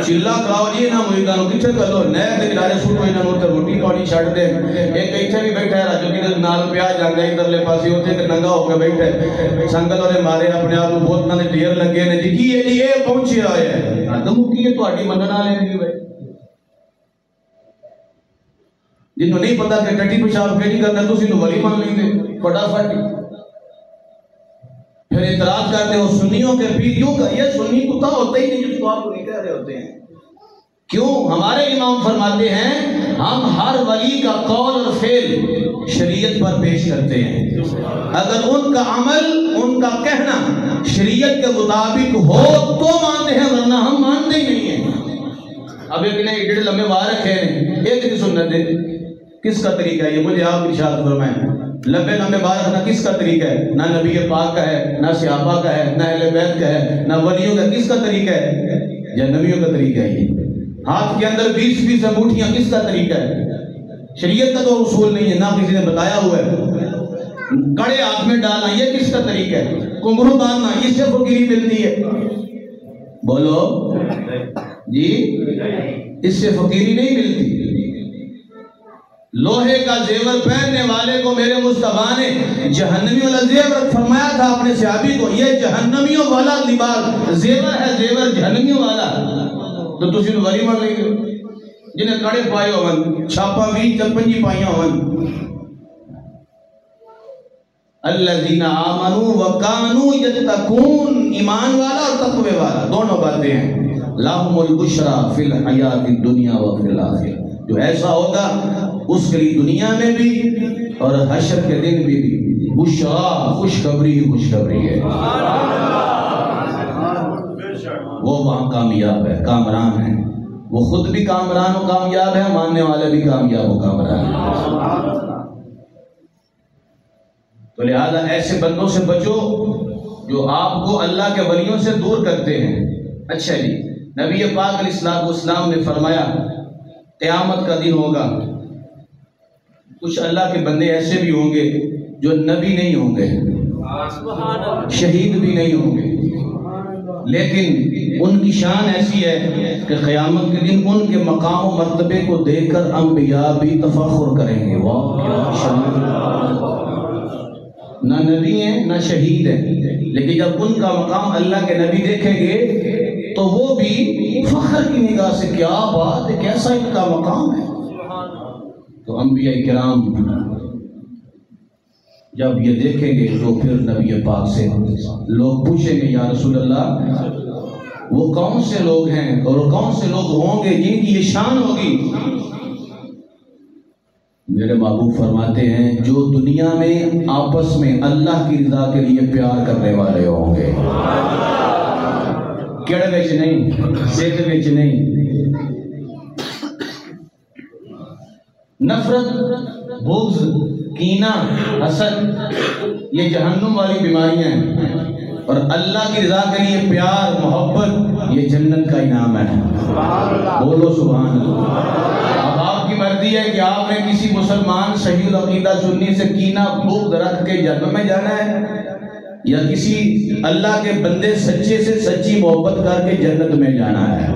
چلا کراؤ جی نہ مریدانوں کچھے کرو نئے تے گلارے سوٹو انہاں نوتے روٹی پانی چھڑ دے، ایک ایتھے بھی بیٹھا ہے راجو کی نال پیا جانگا ادھر لے پاسی ہوتے کہ ننگا ہو کے بیٹھے سنگل اور مارے اپنے آپ بہت نہ ڈیر لگے نے جی کی ہے جی یہ پہنچے آئے ہیں آدم کی ہے تو آڈی مننا لیں گی بھائی، جنہوں نہیں پتا کہ ٹٹی پیشاب کیڑی کرنا تو اسی نو ولی مان لیں گے فٹافٹ۔ پھر اعتراض کرتے ہو سنیوں کے پیر کیوں کہ یہ سنی کتا ہوتا ہی نہیں جس کو آپ کو نہیں کہہ رہے ہوتے ہیں، کیوں؟ ہمارے امام فرماتے ہیں ہم ہر ولی کا قول اور فعل شریعت پر پیش کرتے ہیں، اگر ان کا عمل ان کا کہنا شریعت کے مطابق ہو تو مانتے ہیں ورنہ ہم مانتے ہی نہیں ہیں۔ اب ایک نے ڈیڑھ لمبے وہاں رکھے ہیں، ایک کی سنت ہے، کس کا طریقہ ہے یہ مجھے آپ ارشاد فرمائیں، لمبے لمبے بال رکھنا کس کا طریقہ ہے؟ نہ نبی پاک کا ہے، نہ صحابہ کا ہے، نہ اہل بیت کا ہے، نہ ولیوں کا، کس کا طریقہ ہے؟ یا نبیوں کا طریقہ ہے؟ یہ ہاتھ کے اندر 20 انگوٹھیاں کس کا طریقہ ہے؟ شریعت کا تو اصول نہیں ہے، نہ کسی نے بتایا ہوا ہے، کڑے ہاتھ میں ڈالنا یہ کس کا طریقہ ہے؟ کنگرو باندھنا اس سے فقیری ملتی ہے؟ بولو جی، اس سے فقیری نہیں ملتی۔ لوہے کا زیور پہننے والے کو میرے مصطفیٰ نے جہنمی والا زیور فرمایا تھا اپنے صحابی کو، یہ جہنمیوں والا لباس زیور ہے، زیور جہنمیوں والا، تو تسی نو ولی مان لیں گے جنہیں کڑے پائے ہون چھاپا بھی چپنجی پائیاں ہون۔ الذین آمنوا وکانوا یتقون، ایمان والا اور تقوی والا دونوں باتیں ہیں، لہم البشری فی الحیات الدنیا و فی الآخرہ، جو ایسا ہوگا اس کے لیے دنیا میں بھی اور حشر کے دن بھی بشرا، خوشخبری ہے، وہ وہاں کامیاب ہے، کامران ہے، وہ خود بھی کامران و کامیاب ہے، ماننے والے بھی کامیاب و کامران ہے۔ تو لہذا ایسے بندوں سے بچو جو آپ کو اللہ کے ولیوں سے دور کرتے ہیں۔ اچھا جی، نبی پاک علیہ السلام نے فرمایا قیامت کا دن ہوگا، کچھ اللہ کے بندے ایسے بھی ہوں گے جو نبی نہیں ہوں گے، شہید بھی نہیں ہوں گے، لیکن ان کی شان ایسی ہے کہ قیامت کے دن ان کے مقام و مرتبے کو دیکھ کر انبیاء بھی تفخر کریں گے، واہ کیا شان، نہ نبی ہیں نہ شہید ہیں، لیکن جب ان کا مقام اللہ کے نبی دیکھیں گے تو وہ بھی فخر کی نگاہ سے کیا بات ہے، کیسا ان کا مقام ہے۔ تو انبیاء کرام جب یہ دیکھیں گے تو پھر نبی پاک سے لوگ پوچھیں گے یا رسول اللہ وہ کون سے لوگ ہیں اور کون سے لوگ ہوں گے جن کی یہ شان ہوگی؟ میرے محبوب فرماتے ہیں جو دنیا میں آپس میں اللہ کی رضا کے لیے پیار کرنے والے ہوں گے، کیڑے وچ نہیں، صحت وچ نہیں، نفرت، بغض، کینہ، حسد یہ جہنم والی بیماریاں ہیں، اور اللہ کی رضا کے لیے پیار محبت یہ جنت کا انعام ہے۔ بولو سبحان اللہ۔ اب آپ کی مرضی ہے کہ آپ نے کسی مسلمان صحیح العقیدہ سنی سے کینہ بغض رکھ کے جہنم میں جانا ہے، یا کسی اللہ کے بندے سچے سے سچی محبت کر کے جنت میں جانا ہے۔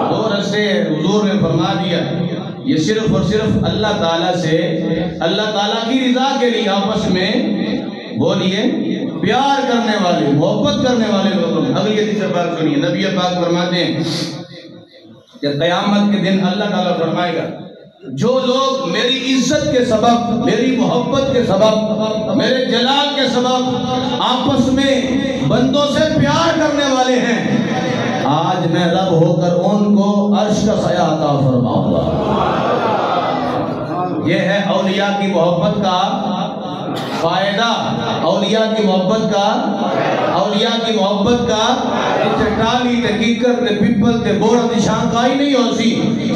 دو رستے حضور نے فرما دیا، یہ صرف اور صرف اللہ تعالیٰ سے، اللہ تعالیٰ کی رضا کے لیے آپس میں بولیے پیار کرنے والے، محبت کرنے والے لوگوں نے۔ اگر یہ تیسرا بات سنیے، نبی پاک فرماتے ہیں کہ قیامت کے دن اللہ تعالیٰ فرمائے گا جو لوگ میری عزت کے سبب، میری محبت کے سبب، میرے جلال کے سبب آپس میں بندوں سے پیار کرنے والے ہیں، آج میں رب ہو کر ان کو عرش کا سایہ عطا فرماؤں گا۔ یہ ہے اولیاء کی محبت کا فائدہ اولیاء کی محبت کا، اولیاء کی محبت کا ٹالی تے کیکر تے پیپل تے بورا نشان کا ہی نہیں ہو سی،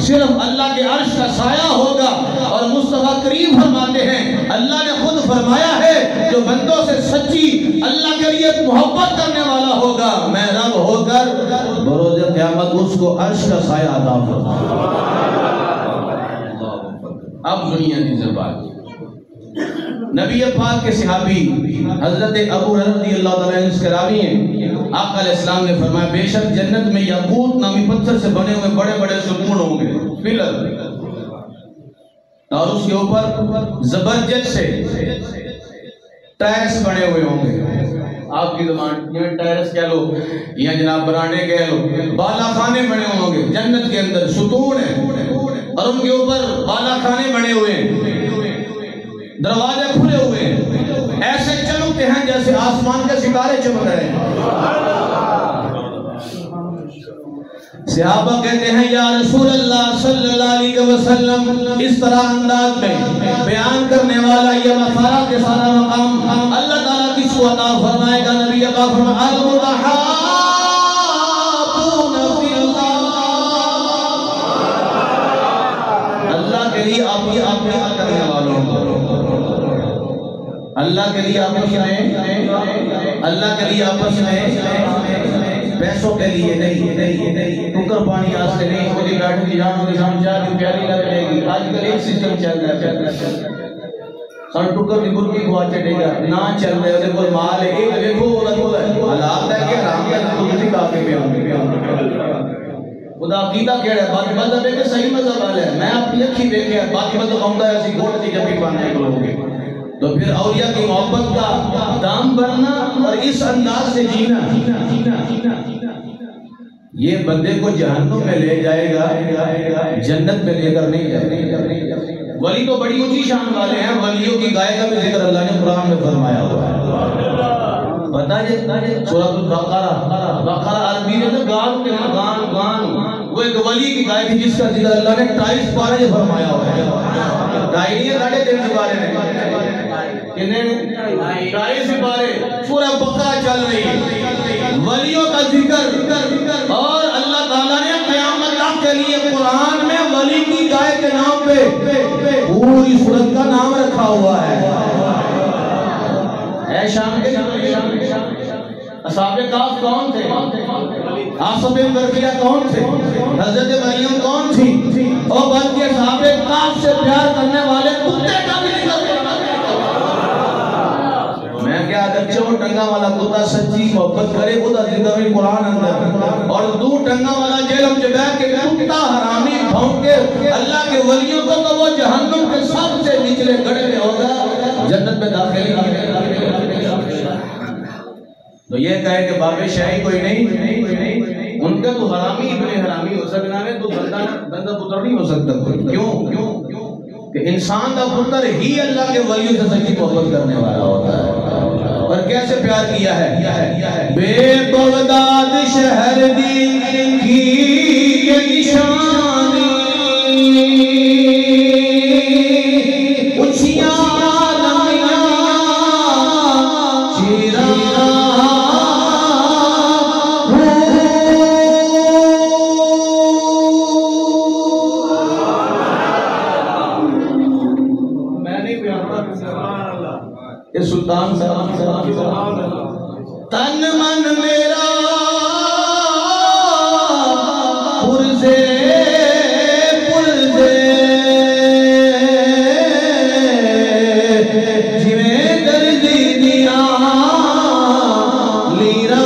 صرف اللہ کے عرش کا سایہ ہوگا۔ اور مصطفیٰ کریم فرماتے ہیں اللہ نے خود فرمایا ہے جو بندوں سے سچی اللہ کے لیے محبت کرنے والا ہوگا میں رب ہو کر بروز قیامت اس کو عرش کا سایہ عطا فرماؤں۔ اب دنیا کی زبان نبی پاک کے صحابی حضرت ابو ہریرہ رضی اللہ تعالیٰ عنہ کے راوی ہیں، آقا علیہ السلام نے فرمایا بے شک جنت میں یاقوت نامی پتھر سے بنے ہوئے بڑے بڑے ستون ہوں گے، پلر، اور اس کے اوپر زبرجد سے ٹائرس بنے ہوئے ہوں گے۔ آپ کی زبان یہ ٹائرس کہہ لو یا جناب برانے کہہ لو، بالا خانے بنے ہوں گے جنت کے اندر، ستون ہیں اور ان کے اوپر بالا خانے بنے ہوئے ہیں، دروازے کھلے ہوئے ہیں، ایسے چمکتے ہیں جیسے آسمان کے ستارے چمک رہے ہیں۔ صحابہ کہتے ہیں یا رسول اللہ صلی اللہ علیہ وسلم اس طرح انداز میں بیان کرنے والا یہ مسارہ کے سارا مقام اللہ تعالیٰ کس کو عطا فرمائے گا؟ نبی پاک فرمائے المتحابون فی اللہ، اللہ کے لیے آپ کرنے والوں کو، اللہ کے لیے آپس میں، اللہ کے لیے آپس میں، پیسوں کے لیے نہیں، ٹکر پانی آستے نہیں، خودی بیٹھ کی جانوں کی شام چاہ پیاری لگ رہے گی۔ آج کل ایک سسٹم چل رہا ہے، سن ٹکر کی برکی کو چڑھے گا نہ چل رہے ہیں، کوئی مال ہے ایک دیکھو حالات ہے کہ رام کا خودی کافی میں خدا عقیدہ کہہ رہا ہے، باقی مذہب ہے کہ صحیح مذہب والے ہیں، میں اپنی اکھی دیکھے باقی مذہب آؤں گا ایسی گھوڑ کی جبی پانے کو لوگے، تو پھر اولیاء کی محبت کا دام بننا اور اس انداز سے جینا یہ بندے کو جہنم میں لے جائے گا، جنت میں لے کر نہیں جائے گا۔ ولی تو بڑی اونچی شان والے ہیں، ولیوں کی گائے کا بھی ذکر اللہ نے قرآن میں فرمایا ہوا ہے، بتا جی سورۃ البقرہ عربی میں گان کے گان وہ ایک ولی کی گائے تھی جس کا ذکر اللہ نے 28 پارے فرمایا ہوا ہے، ڈائری ساڑھے 3 پارے میں، کتنے 28 پارے سورہ بقرہ چل رہی ہے، ولیوں کا ذکر، اور اللہ تعالیٰ نے قیامت تک کے لیے قرآن میں ولی کی گائے کے نام پہ پوری سورت کا نام رکھا ہوا ہے۔ اے شام کے اصحاب کہف کون تھے؟ آصف بن برقیہ کون تھے؟ حضرت مریم کون تھی؟ اور بلکہ اصحاب کہف سے پیار کرنے والے کتے کا بھی ذکر میں کیا اگر چون ٹنگا والا کتا سچی محبت کرے خدا ذکر بھی قرآن اندر، اور دو ٹنگا والا جیلم جگہ کے کتا حرامی بھونکے اللہ کے ولیوں کو تو وہ جہنم کے سب سے نچلے گڑے میں ہوگا، جنت میں داخل ہی تو یہ کہے کہ باب شاہی کوئی نہیں، ان کا تو حرامی ابن حرامی ہو سکنا ہے، تو بندہ پتر نہیں ہو سکتا کوئی، کیوں؟ کہ انسان کا پتر ہی اللہ کے ولیوں سے سچی محبت کرنے والا ہوتا ہے، اور کیسے پیار کیا ہے؟ بے بغداد شہر دی کی نشانی اچھیاں لمیاں چیرا سلطان تن من میرا پرزے جویں دردی دیا لیرا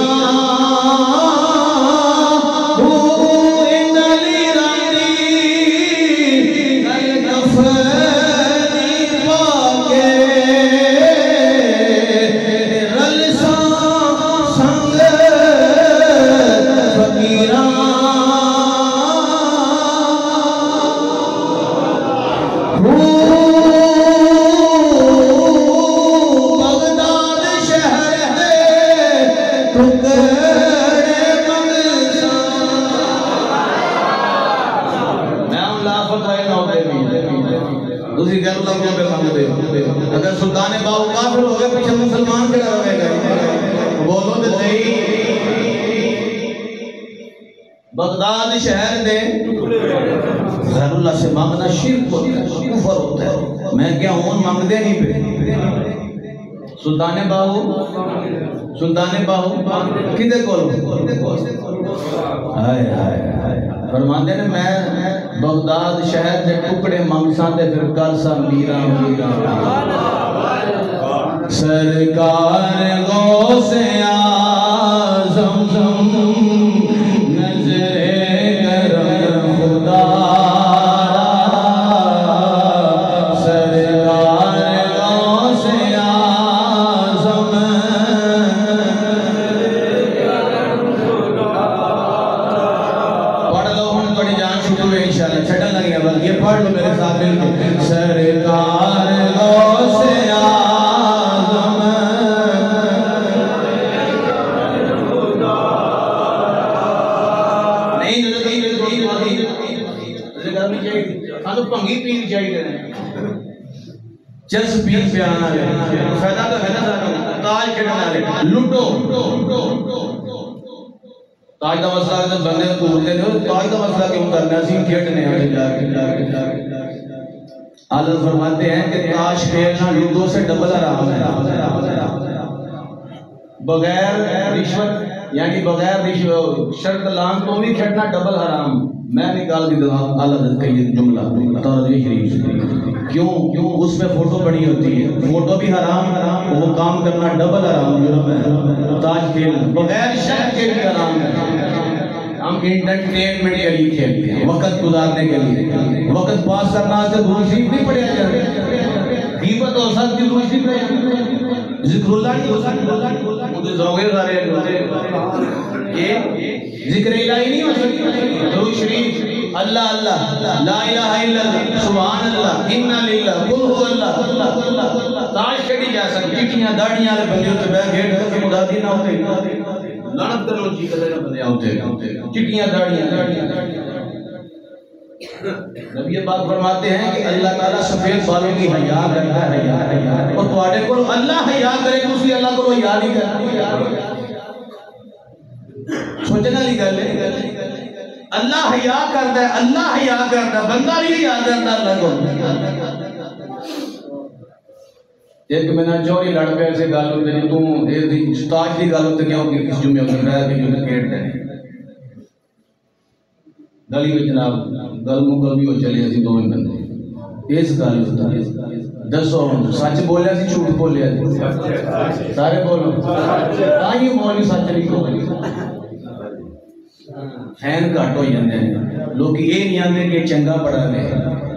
دوسری غیر اللہ کو پہ مانگ دے اگر سلطان باہو کافر ہو گئے پیچھے مسلمان کے رہے گا بولو دے صحیح بغداد شہر دے غیر اللہ سے مانگنا شرک ہوتا ہے کفر ہوتا ہے میں کیا ہوں مانگ دے نہیں پہ سلطان باہو کدے کولو ہائے ہائے فرماندے نے میں بغداد شہر دے ٹکڑے مانگساں تے پھر کر سا میرا سرکار غوث اعظم نظر کرم خدا پڑھ لو میرے ساتھ مل کے سرکار غوث اعظم نہیں پنگی پین چاہیے چس پین پہ آنا ہے فائدہ تو ہے نا تاج کھڑنا ہے لٹو تاج دا مسئلہ جب بندے توڑتے ہیں تاج دا مسئلہ کیوں کرنا ہے اسی کھیٹنے ہیں حضرت فرماتے ہیں کہ تاج کھیلنا لوڈو سے ڈبل حرام ہے بغیر رشوت یعنی بغیر شرط لان تو بھی کھیٹنا ڈبل حرام میں نکال کے دعا اعلیٰ حضرت کا یہ جملہ توجہ شریف کیوں اس میں فوٹو بڑی ہوتی ہے فوٹو بھی حرام وہ کام کرنا ڈبل حرام جرم ہے تاج کھیلنا بغیر شرط کے بھی حرام ہے ہم انٹرٹینمنٹ کے لیے کھیلتے ہیں وقت گزارنے کے لیے وقت پاس کرنا سے درود شریف نہیں پڑھا جاتا غیبت اور حسد کی درود شریف نہیں ذکر اللہ نہیں ہوتا مجھے ذوقے سارے یہ ذکر الہی نہیں ہو سکتی درود شریف اللہ اللہ لا الہ الا اللہ سبحان اللہ انا للہ قل هو اللہ تاج کھیلی جا سکتی چٹیاں داڑیاں والے بندے تے بیٹھ گئے کہ مدادی نہ ہوتے لعنت کرو جی کدے نہ بندے ہوتے چٹیاں داڑیاں نبی پاک فرماتے ہیں کہ اللہ تعالیٰ سفید بالوں کی حیا کرتا ہے اور تواڈے کول اللہ حیا کرے تسی اللہ کو حیا نہیں کرتے سوچنا نہیں گل ہے اللہ حیا کرتا ہے بندہ نہیں حیا کرتا اللہ کو ایک میں نہ چوری لڑ پہ ایسے گل ہوتے ہیں تو تاج کی گل ہوتے کیا ہوگی کس جمعے ہوتے رہا کہ جمعے کھیڑ دیں گلی میں جناب گل مکل بھی ہو چلے اسی دو میں بندے اس گل ہوتا ہے دسو سچ بولیا سی جھوٹ بولیا سی سارے بولو آئیے مولوی سچ نہیں بولے فین گھٹ ہو جاندے ہیں لوگ یہ نہیں آندے کہ چنگا پڑھا لے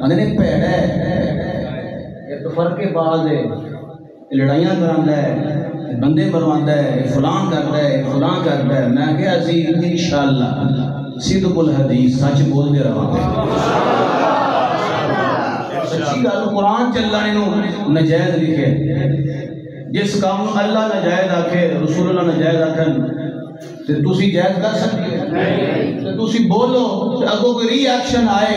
آندے نے پیڑا ہے یہ تو فرق باز ہے لڑائیاں کراندا ہے بندے مرواندا ہے فلان کردا ہے میں کہا اسی انشاءاللہ صدق الحدیث سچ بول دے رہا سچی گل قرآن چلانے نو نجائز لکھے جس کام نو اللہ نجائز آکھے رسول اللہ نجائز آکھن تے تسی جائز کر سکتے تے تسی بولو تے اگوں کوئی ری ایکشن آئے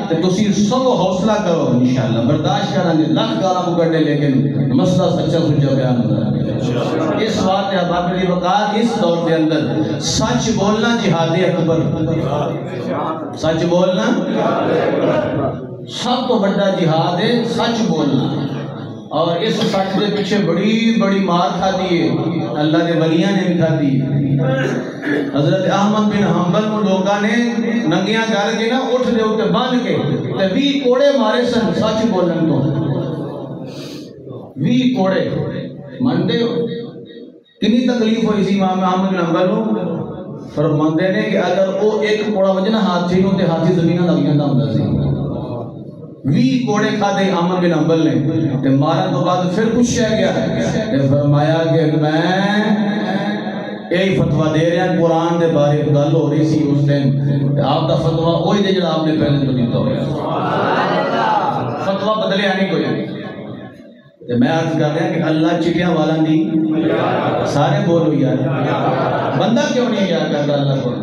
تے تسی سب حوصلہ کرو انشاءاللہ برداشت کریں گے لکھ گالا مکڑے لیکن مسئلہ سچا سچا بیان ہوتا ہے اس بات ہے اب آپ وقار اس دور کے اندر سچ بولنا جہاد اکبر سچ بولنا سب تو بڑا جہاد ہے سچ بولنا اور اس سچ کے پیچھے بڑی بڑی مار کھا دیئے اللہ کے ولیاں نے بھی کھا دی حضرت احمد بن حنبل کو لوگاں نے ننگیاں کر کے نا اٹھ دے اٹھے باندھ کے تے 20 کوڑے مارے سن سچ بولن تو 20 کوڑے مانتے ہو کتنی تکلیف ہوئی سی امام احمد بن حنبل کو فرماندے نے کہ اگر وہ ایک کوڑا وجنا ہاتھی نو تے ہاتھی زمیناں لگ جاندا ہوندا سی 20 کوڑے کھا دے احمد بن حنبل نے تے مارن تو بعد پھر پوچھا گیا تے فرمایا کہ میں یہی فتویٰ دے رہے ہیں قرآن دے بارے گل ہو رہی سی اس ٹائم آپ دا فتویٰ وہی دے جڑا آپ نے پہلے تو دیتا ہویا فتویٰ بدلیا نہیں کوئی تے میں عرض کر رہا کہ اللہ چٹیاں والا نہیں سارے بولو یار بندہ کیوں نہیں یاد کرتا اللہ کو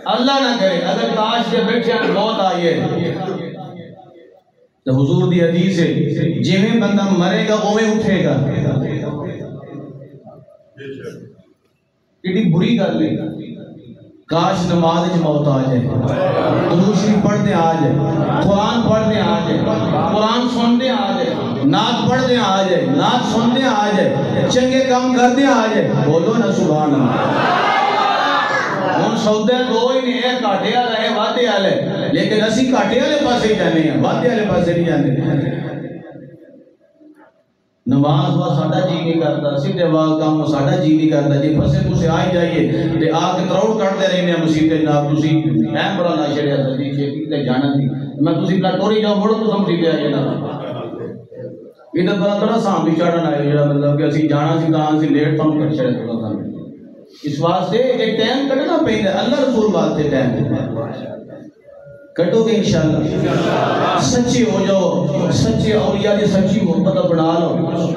اللہ نہ کرے اگر تاش کے بیٹھے موت آئیے تو حضور دی حدیث ہے جویں بندہ مرے گا اویں اٹھے گا. کتنی بری گل ہے. کاش نماز وچ موت آ جائے, درود شریف پڑھتے آ جائے, قرآن پڑھتے آ جائے, قرآن سنتے آ جائے, نعت پڑھتے آ جائے, نعت سنتے آ جائے, چنگے کام کرتے آ جائے. بولو نا سبحان اللہ. ہن سودے دو ہی نے, گھاٹے والا ہے وعدے والے, لیکن اسی گھاٹے والے پاسے جانے ہیں, وعدے والے پاسے نہیں جانے. نماز وا ساڈا جی نہیں کرتا, سیدھے واہ کام ساڈا جی نہیں کرتا. جی پھسے پھسے آئی جائیے تے آ کے تروڑ کٹتے رہنے مسیتے جناب. تسی اہم بڑا لا چھڑیا جلدی چھتی تے جانا سی, میں تسی پلا ٹوری جاؤ مڑو تو مسیتے آ جانا. ادھر بڑا بڑا سام بھی چڑھن آئے جڑا مطلب کہ اسی جانا سی کہاں سی لیٹ تھم کر چھڑے تھوڑا سا. اس واسطے ایک ٹائم کڈنا پیندا, اللہ رسول واسطے ٹائم کٹو گے انشاءاللہ. سچے ہو جاؤ, سچے اولیاء دی سچی محبت اپنا لو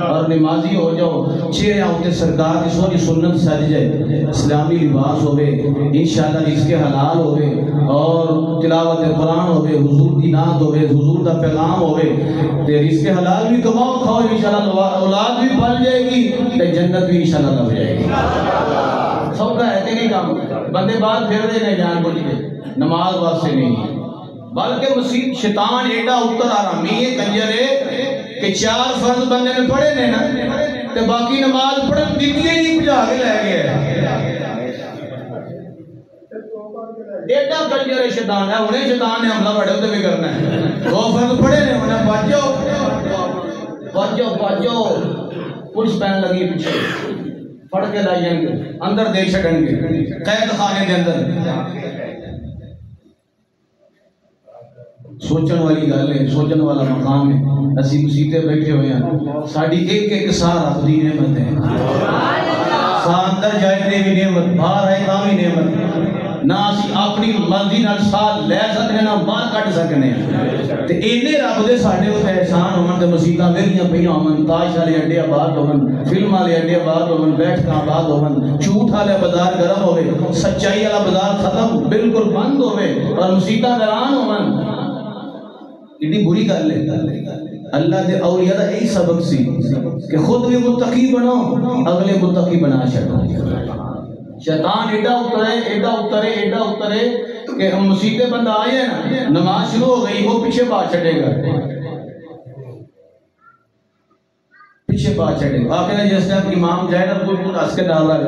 اور نمازی ہو جاؤ. چہرے ہوتے سرکار کی سونی سنت سج جائے, اسلامی لباس ہوئے, انشاءاللہ رزق حلال ہوئے اور تلاوت قرآن ہوئے, حضور دی نعت ہوئے, حضور دا پیغام ہوئے, تے رزق حلال بھی کماؤ کھاؤ انشاءاللہ. اولاد بھی پل جائے گی تے جنت بھی انشاءاللہ لگ جائے گی. سوکھا ہے کہ نہیں کام. بندے بعد پھر دے نہیں جان بولی کے نماز واسطے نہیں, بلکہ مسیح شیطان ایڈا اتر آرامی ہے کنجر ہے کہ 4 فرض بندے نے پڑھے نے نا تے باقی نماز پڑھن دیتی ہے نہیں, بجھا کے لے گیا ہے. ایڈا کنجر ہے شیطان ہے. انہیں شیطان نے حملہ بڑھے ہوتے بھی کرنا ہے. 2 فرض پڑھے نے, انہیں بچ جاؤ پولیس پہن لگی پیچھے پڑھ کے لائیں گے اندر دے چھڑن گے قید خانے دے اندر. سوچن والی گل ہے, سوچن والا مقام ہے. اسی مسیتے بیٹھے ہوئے ہیں, ساڑی ایک ایک سا رب دی نعمت ہے. سا اندر جائے تے بھی نعمت, باہر آئے تاں بھی نعمت. نہ اسی اپنی مرضی نال ساتھ لے سکتے ہیں, نہ باہر کٹ سکتے ہیں. تے اینے رب دے ساڈے تے احسان ہومن تے مسیتاں ویلیاں پیاں ہومن, تاش والے اڈے آباد ہومن, فلم والے اڈے آباد ہومن, بیٹھکاں آباد ہومن, جھوٹ والے بازار گرم ہوے, سچائی والا بازار ختم بالکل بند ہوے اور مسیتاں ویران ہومن. اتنی بری گل ہے. اللہ دے اولیاء دا یہی سبق سی کہ خود بھی متقی بنو, اگلے متقی بنا چھڑو. شیطان ایڈا اترے کہ مسیتے بندہ آئے نا, نماز شروع ہو گئی, وہ پیچھے بات چھڑے گا, پیچھے بات چھڑے گا. آخر جس طرح امام جائے نا کوئی ہنس کے ڈال رہا ہے,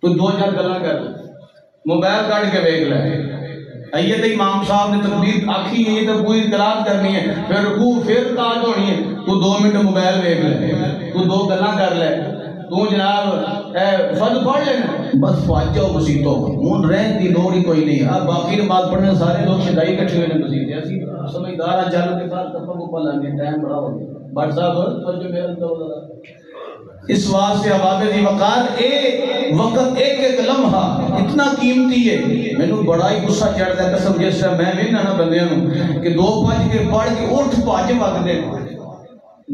تو 2-4 گلاں کر موبائل کاٹ کے دیکھ لے. یہ تو امام صاحب نے تکبیر آکھی ہے, یہ تو پوری قرات کرنی ہے, پھر رکوع پھر قرات ہونی ہے, تو 2 منٹ موبائل دیکھ لے, تو 2 گلاں کر لے, تو جناب فرض پڑھ لینا, بس پہنچ جاؤ مسیتوں. ہوں رہن دی لوڑ ہی کوئی نہیں. اب باقی نماز پڑھنے سارے لوگ شدائی کٹھے ہوئے مسیت, اسی سمجھدار چل کے ساتھ کپا کو پلانے ٹائم بڑا ہو گیا. بٹ صاحب توجہ میرا تو اس واسطے عوامل دی وقار اے وقت ایک ایک لمحہ اتنا قیمتی ہے. مینوں بڑا ہی غصہ چڑھدا ہے قسم جس طرح میں وینا نا بندیاں نوں کہ 2 بج کے پڑھ کے اٹھ بھج وگدے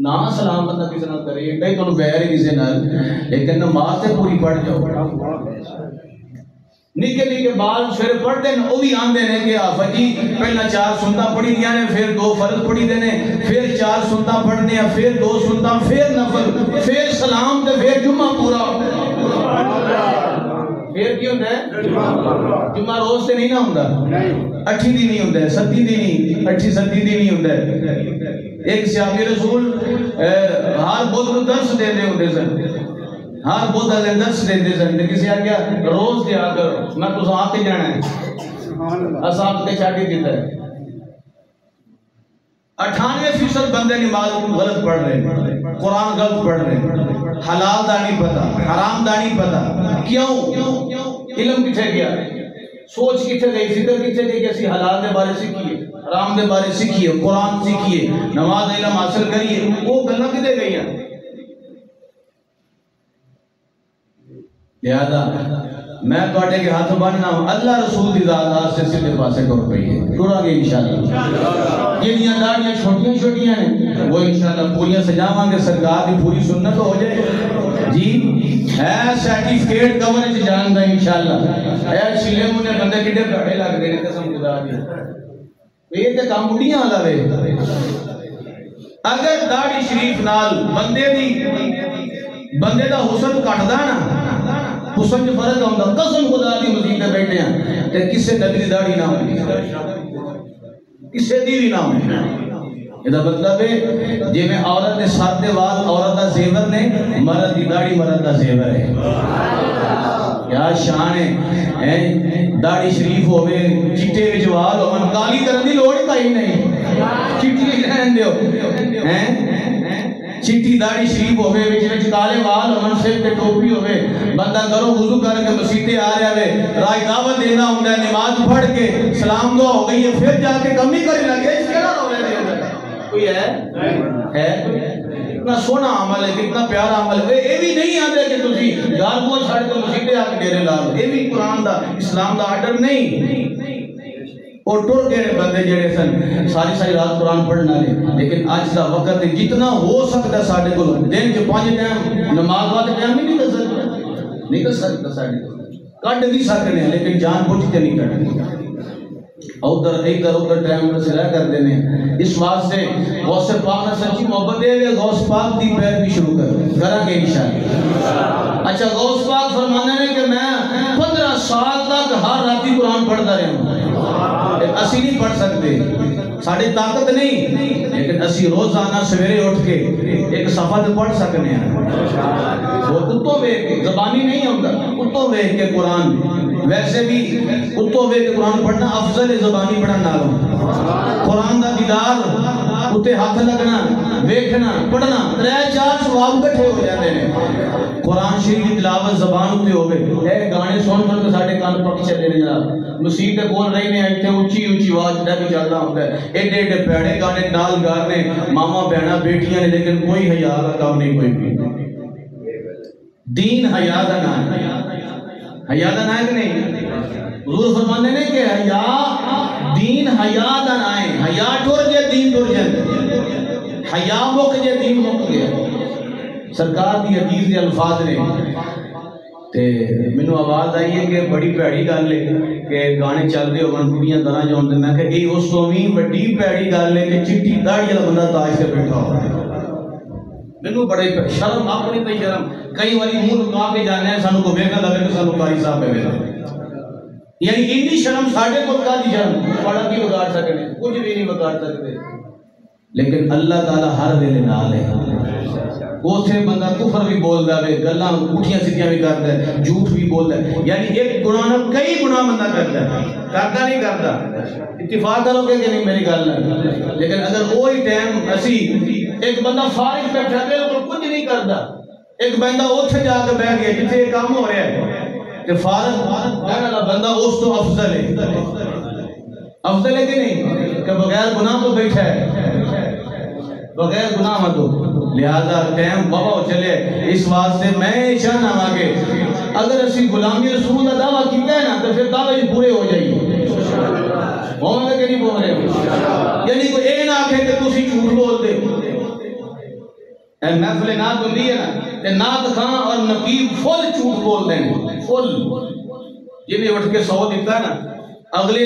نا سلام بندہ کسی نال کرے, ایڈا ہی تانوں ویر ہے کسی نال, لیکن نماز تے پوری پڑھ جاؤ. نکے نکے بال پھر پڑھتے ہیں, وہ بھی آندے نے کہ آفت جی پہلا 4 سنتاں پڑھی دیا نے, پھر 2 فرض پڑھی دے نے, پھر 4 سنتاں پڑھنے ہیں, پھر 2 سنتاں, پھر نفل, پھر سلام تے پھر جمعہ پورا. پھر کی ہوتا ہے جمعہ روز سے نہیں نہ ہوتا, 8 دی نہیں ہوتا ہے, 7 دی نہیں, 8 7 دی نہیں ہوتا ہے. ایک صحابی رسول ہر بدھ کو درس دے دے ہوتے سن, ہر بدھ والے درس دے دے سن. کسی آ گیا روز دیا کرو, میں تو آ کے جانا ہے, اصحاب کے چھاٹی دیتا ہے. 98% بندے نماز غلط پڑھ رہے ہیں, قرآن غلط پڑھ رہے ہیں, حلال دا نہیں پتا, حرام دا نہیں پتا. کیوں؟ علم کتھے گیا, سوچ کتھے گئی, فکر کتھے گئی کہ اسی حلال دے بارے سیکھیے, حرام دے بارے سیکھیے, قرآن سیکھیے, نماز علم حاصل کریے. وہ گلاں کتھے گئی ہیں؟ لہذا میں تواڈے کے ہاتھ بننا ہوں, اللہ رسول دی ذات سے سیدھے پاسے ٹر پئیے, ٹرا گے انشاءاللہ. جہاں داڑیاں چھوٹیاں چھوٹیاں ہیں وہ انشاءاللہ پوریاں سجاواں گے, سرکار دی پوری سنت ہو جائے جی. ہے سرٹیفکیٹ کور وچ جاندا انشاءاللہ. اے چلے منے بندے کڈے بڑے لگ رہے نے قسم خدا دی. یہ تے کام بڑھیاں والا وے اگر داڑھی شریف نال بندے دا حسن کٹدا نا حسن جو فرق ہوندا قسم خدا دی مسجد تے بیٹھے ہیں تے کسے نبی دی داڑھی نہ ہوندی کسے دی بھی نہ ہوندی یہ مطلب ہے جی میں عورت نے سر دے وال عورت دا زیور نے مرد دی داڑھی مرد دا زیور ہے کیا شان ہے داڑھی شریف ہوئے چٹے وچ وال ہون کالی کرن دی لوڑ کئی نہیں چٹی رہن دیو چٹی داڑھی شریف ہوئے وچ کالے وال ہون سر تے ٹوپی ہوئے بندہ کرو وضو کر کے مسجد آ رہا ہے راہ دعوت دینا ہوندا ہے نماز پڑھ کے سلام دعا ہو گئی ہے پھر جا کے کمی کرے لگے اس کیڑا ہو رہا ہے کوئی ہے کتنا سونا عمل ہے کتنا پیارا عمل ہے یہ بھی نہیں آتے کہ تسی گھر کو چھڑ کے مسجد آ کے ڈیرے لا یہ بھی قرآن دا اسلام دا آرڈر نہیں اور ٹر گئے بندے جڑے سن ساری رات قرآن پڑھنا لے لیکن آج دا وقت جتنا ہو سکتا ہے ساڈے کو دن چ 5 ٹائم نماز واسطے ٹائم نہیں کر سکتا ساڈے کڈ بھی سکنے لیکن جان بوجھ کے نہیں کڈنے ادھر ٹائم سرا کر دینے اس واسطے غوث پاک نے سچی محبت دے ہوئے غوث پاک دی پیروی شروع کرا گے انشاءاللہ اچھا غوث پاک فرمانے نے کہ میں 15 سال تک ہر راتی قرآن پڑھتا رہا ہوں اسی نہیں پڑھ سکتے ساڑھی طاقت نہیں لیکن اسی روزانہ سویرے اٹھ کے ایک صفحہ تو پڑھ سکنے ہیں وہ کتوں بے زبانی نہیں ہوتا کتوں بے کے قرآن ویسے بھی کتوں بے کے قرآن پڑھنا افضل زبانی پڑھنا نہ قرآن دا دیدار اتے ہاتھ لگنا ویکھنا پڑھنا 3-4 ثواب کٹھے ہو جاتے ہیں قرآن شریف کی تلاوت زبان ہوتے ہوئے اے گانے سن کر ساڑھے کان پک چلے نے جناب مسیح بول رہی نے ایتھے اونچی آواز ڈا بھی چلنا ہوتا ہے ایڈے ایڈے پیڑے گانے نال گانے ماما بہنا بیٹیاں نے لیکن کوئی حیا کا کام نہیں کوئی بھی دین حیا دا نام حیا دا نام کہ نہیں حضور فرمانے نے کہ حیا دین حیا دا نام حیا ٹر جے دین ٹر جائے حیا مک جے دین مک گیا سرکار دی حدیث دے الفاظ نے تے مینوں آواز آئی ہے کہ بڑی پیڑی گل ہے کہ گانے چل رہے ہون کڑیاں طرح جو ہوندے میں کہ اے اس تو بھی بڑی پیڑی گل ہے کہ چٹی داڑھی والا بندہ تاج تے بیٹھا ہو مینوں بڑے شرم اپنی تے شرم کئی واری منہ لکا کے جانے ہیں سانو کو ویکھنا لگے کہ سانو قاری صاحب پہ ویکھنا یعنی اتنی شرم ساڈے کو کا دی شرم بڑا کی بگاڑ سکنے کچھ بھی نہیں بگاڑ سکتے لیکن اللہ تعالی ہر ویلے نال ہے اوتھے بندہ کفر بھی بولدا ہے گلاں اٹھیاں سیدھیاں بھی کردا ہے جھوٹ بھی بولدا ہے یعنی ایک گناہ نہ کئی گناہ بندہ کردا ہے کردا نہیں کردا اتفاق کرو کہ نہیں میری گل ہے لیکن اگر وہی ٹائم اسی ایک بندہ فارغ بیٹھا ہے بالکل کچھ نہیں کردا ایک بندہ اوتھے جا کے بیٹھ گیا جتھے کام ہو رہا ہے کہ فارغ رہنے والا بندہ اس تو افضل ہے کہ نہیں کہ بغیر گناہ تو بیٹھا ہے بغیر گناہ تو لہذا ٹائم بابا چلے اس واسطے میں چاہنا ہوں کہ اگر اسی غلامی رسول کا دعویٰ کیتا ہے نا تو پھر دعوے پورے ہو جائیے بول رہے کہ نہیں بول رہے یعنی کوئی اے نہ آکھے کہ تسی جھوٹ بول دے محفل نعت ہوندی ہے نا کہ نعت خان اور نقیب فل جھوٹ بول دیں فل جنہیں اٹھ کے 100 دیتا ہے نا اگلے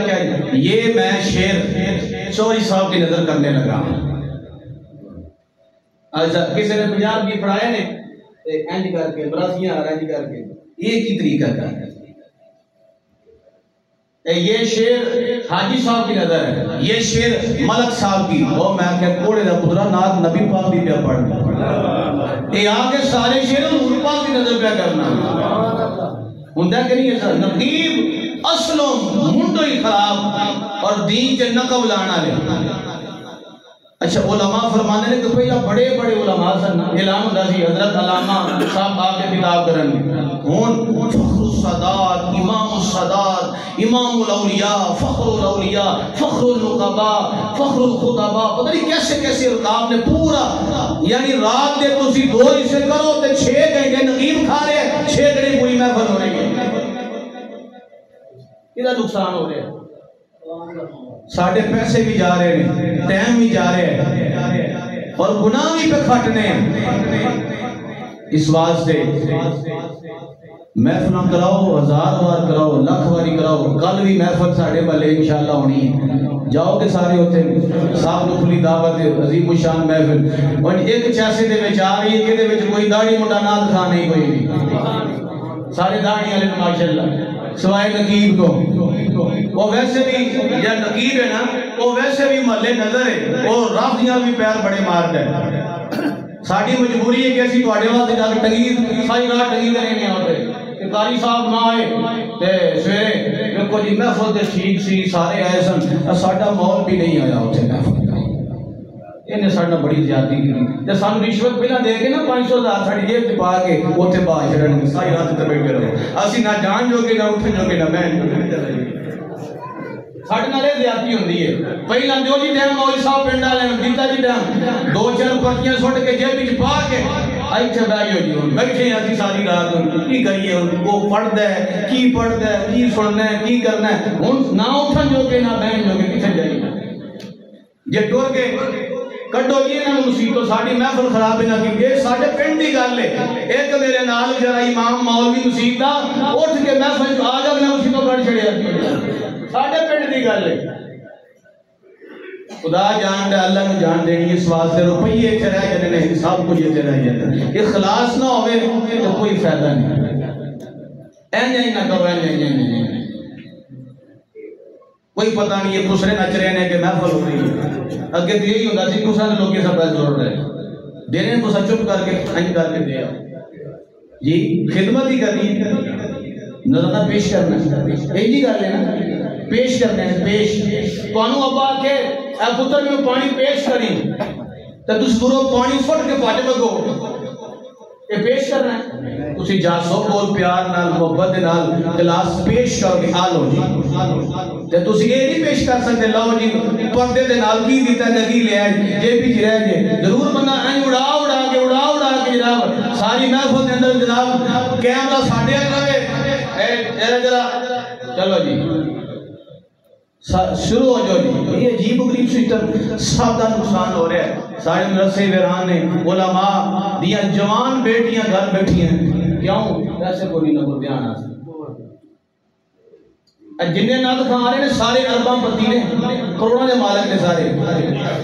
کیا یہ میں شیر چوری صاحب کی نظر کرنے لگا کسی نے پنجاب کی پڑھایا نے اینج کر کے براسیاں اینج کر کے یہ کی طریقہ کا یہ شیر حاجی صاحب کی نظر ہے یہ شیر ملک صاحب کی اور میں کہ کوڑے دا پترا نات نبی پاک بھی پیا پڑھنا یہ آگے سارے شیر حضور پاک کی نظر پیا کرنا ہوندا کہ نہیں ایسا نقیب اصلوں منڈو ہی خراب اور دین کے نقب لانا لے اچھا علماء فرمانے نے کہ پہلا بڑے بڑے علماء سن اعلان ہوتا سی حضرت علامہ صاحب آ کے کتاب کرن ہون فخر السادات امام السادات امام الاولیاء فخر الاولیاء فخر النقباء فخر الخطباء پتہ نہیں کیسے کیسے القاب نے پورا یعنی رات دے تسی 2 حصے کرو تے 6 گھنٹے نقیب کھا رہے 6 گھنٹے پوری محفل ہو رہی ہے کدا نقصان ہو رہا ہے ساڑھے پیسے بھی جا رہے ہیں ٹائم بھی جا رہے ہیں اور گناہ بھی پہ کھٹنے ہیں اس واسطے محفل کراؤ، 1000 بار کراؤ، لاکھ باری کراؤ، کل بھی محفل ساڑھے والے انشاءاللہ ہونی ہے، جاؤ کہ سارے ہوتے ہیں صاحب نو کھلی دعوت عظیم الشان محفل، اور ایک چاسے دے وچ آ رہی ہے کہ دے وچ کوئی داڑھی منڈا نہ دکھا نہیں کوئی بھی، سارے داڑھی والے ماشاءاللہ سوائے نقیب کو، وہ ویسے بھی یا نقیب ہے نا وہ ویسے بھی محلے نظر ہے، وہ رافضیاں بھی پیر بڑے مارتا ہے، ساڑھی مجبوری ہے کہ اسی تو آڑے واسے جا کے ٹنگی ساری رات ٹنگی کریں نہیں ہوتے کہ قاری صاحب نہ آئے تے سویرے دیکھو جی محفل دے ٹھیک سی سارے آئے سن، ساڈا ماحول بھی نہیں آیا اتنے محفل کا، انہیں ساڈا بڑی زیادتی کی تے سانو رشوت پہلا دے کے نا 500,000 ساڑی جیب تے پا کے اوتھے با چھڑن ساری رات تے بیٹھے رہو، اسی نہ جان جو کے نہ اٹھن جو کے نہ بہن ساڑھے نالے زیادتی ہوندی ہے، پہلا جو جی ٹائم مولوی صاحب پنڈا لیں دیتا جی ٹائم 2-4 پرچیاں سوٹ کے جیب وچ پا کے ایتھے بیٹھے ہو جی بیٹھے ہیں اسی ساری رات کی کریے وہ پڑھدا ہے کی پڑھدا ہے کی سننا ہے کی کرنا ہے، ہن نہ اٹھن جو کے نہ بہن جو کے کتے جائیے جے ٹر کے کڈو یہ نہ مصیبت ساڈی محفل خراب نہ کی، یہ ساڈے پنڈ دی گل ہے، ایک میرے نال جڑا امام مولوی مصیبت اٹھ کے محفل آ جا میں مصیبت کر چھڑیا ساڈے پنڈ دی گل ہے، خدا جان دے اللہ نو جان دینی اس واسطے روپیے تے رہ جاندے نے سب کچھ تے رہ جاندا، اخلاص نہ ہوے تو کوئی فائدہ نہیں، این نہ کرو این کوئی پتہ نہیں یہ دوسرے نچ رہے ہیں کہ محفل ہو رہی ہے، اگے تو یہی ہوندا سی دوسرے لوگ یہ سب ضرور ہے دینے تو سچ کر کے انج کر کے دیا جی خدمت ہی کرنی نظرانہ پیش کرنا یہی جی گل ہے نا پیش کرنا ہے پیش تانوں ابا کے اے پتر میں پانی پیش کری تے تس گرو پانی فٹ کے پاٹے لگو یہ پیش کرنا ہے تسی جاسو بول پیار نال محبت نال گلاس پیش کر کے حال ہو جی تے تسی یہ نہیں پیش کر سکتے لو جی پردے دے نال کی دیتا ہے نگی لے آئے جے بھی رہ جے ضرور بندہ این اڑا کے جناب ساری محفل دے اندر جناب کیمرہ ساڈے رہے اے ذرا چلو جی شروع ہو جو جی یہ عجیب و غریب سسٹم سب کا نقصان ہو رہا ہے، سارے مدرسے ویران نے علماء دیاں جوان بیٹیاں گھر بیٹھی ہیں کیوں ایسے کو نہیں نہ دھیان آ جنہیں نہ دکھا رہے ہیں سارے ارباں پتی نے کروڑوں کے مالک نے سارے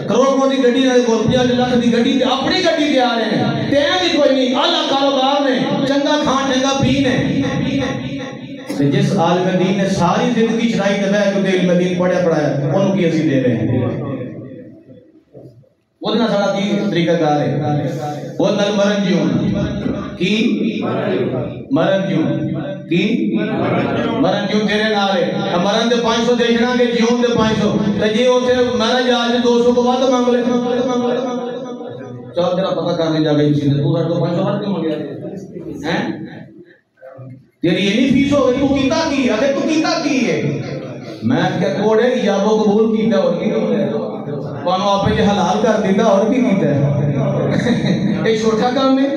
کروڑوں کی گڈی نال کول 50 لاکھ دی گڈی تے اپنی گڈی تے آ رہے ہیں تے بھی کوئی نہیں اعلی کاروبار نے چنگا کھان چنگا پی نے جس عالم دین نے ساری زندگی چڑھائی تے بیٹھ کے علم دین پڑھیا پڑھایا انہوں کی اسی دے رہے ہیں وہ نہ سارا کی طریقہ کار ہے وہ نل مرن جیوں کی مرن جیوں کی مرن جیوں تیرے نال ہے مرن دے 500 دیکھنا کہ جیوں دے 500 تے جی اوتھے مرن جا کے 200 کو بعد مانگ لے چل تیرا پتہ کرنے جا گئی سی تو تو 500 ہٹ کے مانگیا ہیں تیری یہ نہیں فیس ہو گئی تو کیتا کی اگر تو کیتا کی ہے میں کیا کوڑ ہے ایجاب و قبول کیتا اور کی کیتا ہے پانو آپ نے حلال کر دیتا اور کی کیتا ہے ایک چھوٹا کام ہے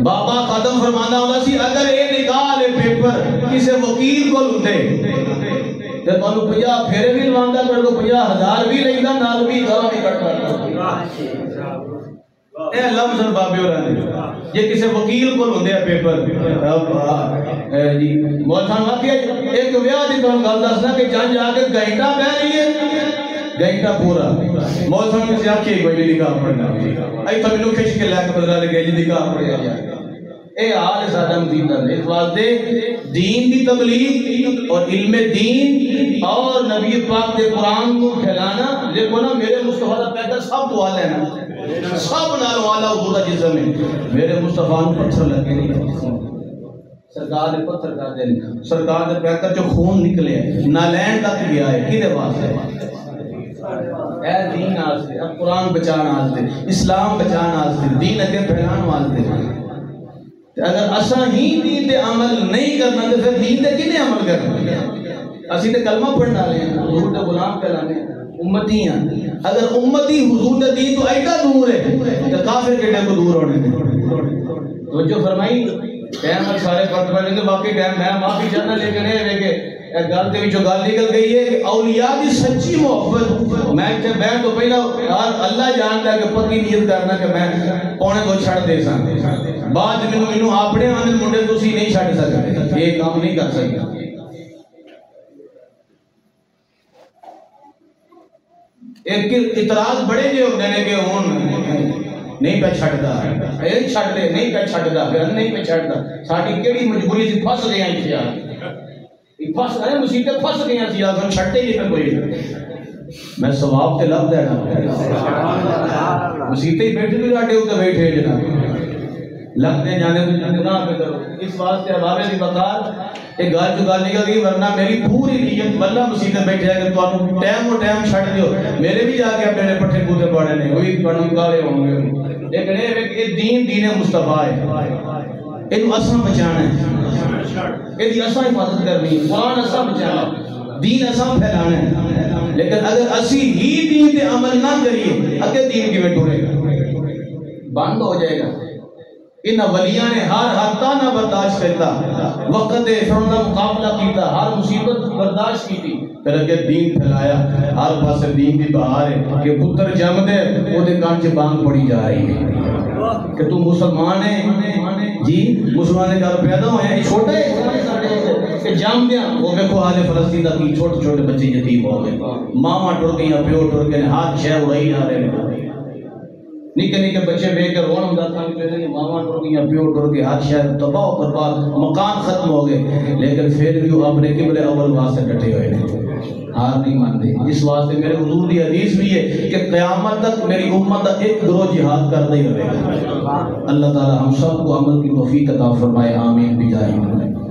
بابا قدم فرمانا ہونا سی اگر اے نکال پیپر کسے وکیل کو لندے جب پانو 50 پھیرے بھی لواندہ پر کو 50,000 بھی لگتا نال بھی گاہ بھی کٹ کرتا اے لفظ بابے اور آنے یہ کسے وکیل کو لندے ہیں پیپر موت خان واقعی ایک ویاہ دی تو ہم گل دسنا کہ جان جا کے گھنٹہ بہ رہی ہے گھنٹہ پورا موت خان میں سے آپ کی کوئی نہیں نکاح پڑھنا ای تو منو کھچ کے لے کے بدلا لگے جی نکاح پڑھیا جائے اے حال سادہ مزید ہے اس واسطے دین دی تبلیغ اور علم دین اور نبی پاک دے قرآن کو پھیلانا دیکھو نا میرے مصطفیٰ دا پیدا سب تو والا ہے نا سب نالوں والا خدا جسم ہے میرے مصطفیٰ کو پتھر لگے نہیں سرکار نے پتھر کر دے سرکار نے پیدا جو خون نکلے نالین تک گیا ہے کدے واسطے اے دین واسطے اب قرآن بچانا واسطے اسلام بچانا واسطے دین اگے پھیلانا واسطے اگر اساں ہی دین دے عمل نہیں کرنا تو پھر دین دے کنے عمل کرنا اسی تے کلمہ پڑھنا لے ہیں حضور دے غلام کہلانے امتی ہیں اگر امتی حضور دے دین تو ایڈا دور ہے تو کافر کیڑے کو دور ہونے دیں توجہ فرمائی ٹائم سارے پڑھ پڑھیں گے باقی ٹائم میں معافی چاہنا لیکن یہ ہے کہ گل دے وچوں گل نکل گئی ہے کہ اولیاء دی سچی محبت میں کہ بیٹھ تو پہلا اللہ جانتا ہے کہ پکی نیت کرنا کہ میں پونے کو چھڑ دے ساں بعد مینوں اپنے آنے منڈے تسی نہیں چھڑ سکتے یہ کام نہیں کر سکتے ایک اعتراض بڑے جو ہوندے نے کہ ہن نہیں پہ چھڑدا اے چھڑ دے نہیں پہ چھڑدا پھر نہیں پہ چھڑدا ساڈی کیڑی مجبوری سی پھس گئے ہیں یار یہ پھس گئے مصیبت پھس گئے ہیں یار ہم چھڑتے ہی نہیں کوئی میں ثواب تے لب دینا مصیبتیں بیٹھے تو لاڈے اوتے بیٹھے جناب لگتے جانے تو گناہ پہ کرو اس واسطے ہمارے بھی بکار ایک گال جو گال نکل گئی ورنہ میری پوری نیت واللہ مصیبت بیٹھے ہے کہ تو انہوں ٹائم و ٹائم چھڑ دیو میرے بھی جا کے اپنے پٹھے پوتے پڑھے نے وہی پڑھوں گالے ہوں گے لیکن یہ دین مصطفیٰ ہے انہوں اساں بچانا ہے یہ اساں حفاظت کرنی ہے قرآن اساں بچانا دین اساں پھیلانا ہے لیکن اگر اسی ہی دین پہ عمل نہ کریے اگر دین کی میں ٹورے گا بند ہو جائے گا ان ولیاں نے ہر حتہ نہ برداشت کرتا وقت فرعون کا مقابلہ کیتا ہر مصیبت برداشت کی تھی پھر اگر دین پھیلایا ہر پاس دین کی بہار ہے کہ پتر جم دے وہ دے کان سے بانگ پڑی جا رہی ہے کہ تو مسلمان ہے جی مسلمان گھر پیدا ہوئے ہیں چھوٹے کہ جم دیا وہ دیکھو آج فلسطین کی چھوٹے چھوٹے بچے یتیم ہو گئے ماما ٹر گئی پیو ٹر گئے ہاتھ شہ اڑائی جا رہے ہیں نکے نکے بچے بے کر رونا ہوں تھا کہ ماما ٹر گئی پیو ٹر گئے ہاتھ شہ تباہ و برباد مکان ختم ہو گئے لیکن پھر بھی وہ اپنے قبلے اول واسطے ڈٹے ہوئے ہیں ہار نہیں مانتے اس واسطے میرے حضور کی حدیث بھی ہے کہ قیامت تک میری امت ایک گروہ جہاد کرتا ہی رہے گا اللہ تعالی ہم سب کو عمل کی توفیق عطا فرمائے آمین بجاہ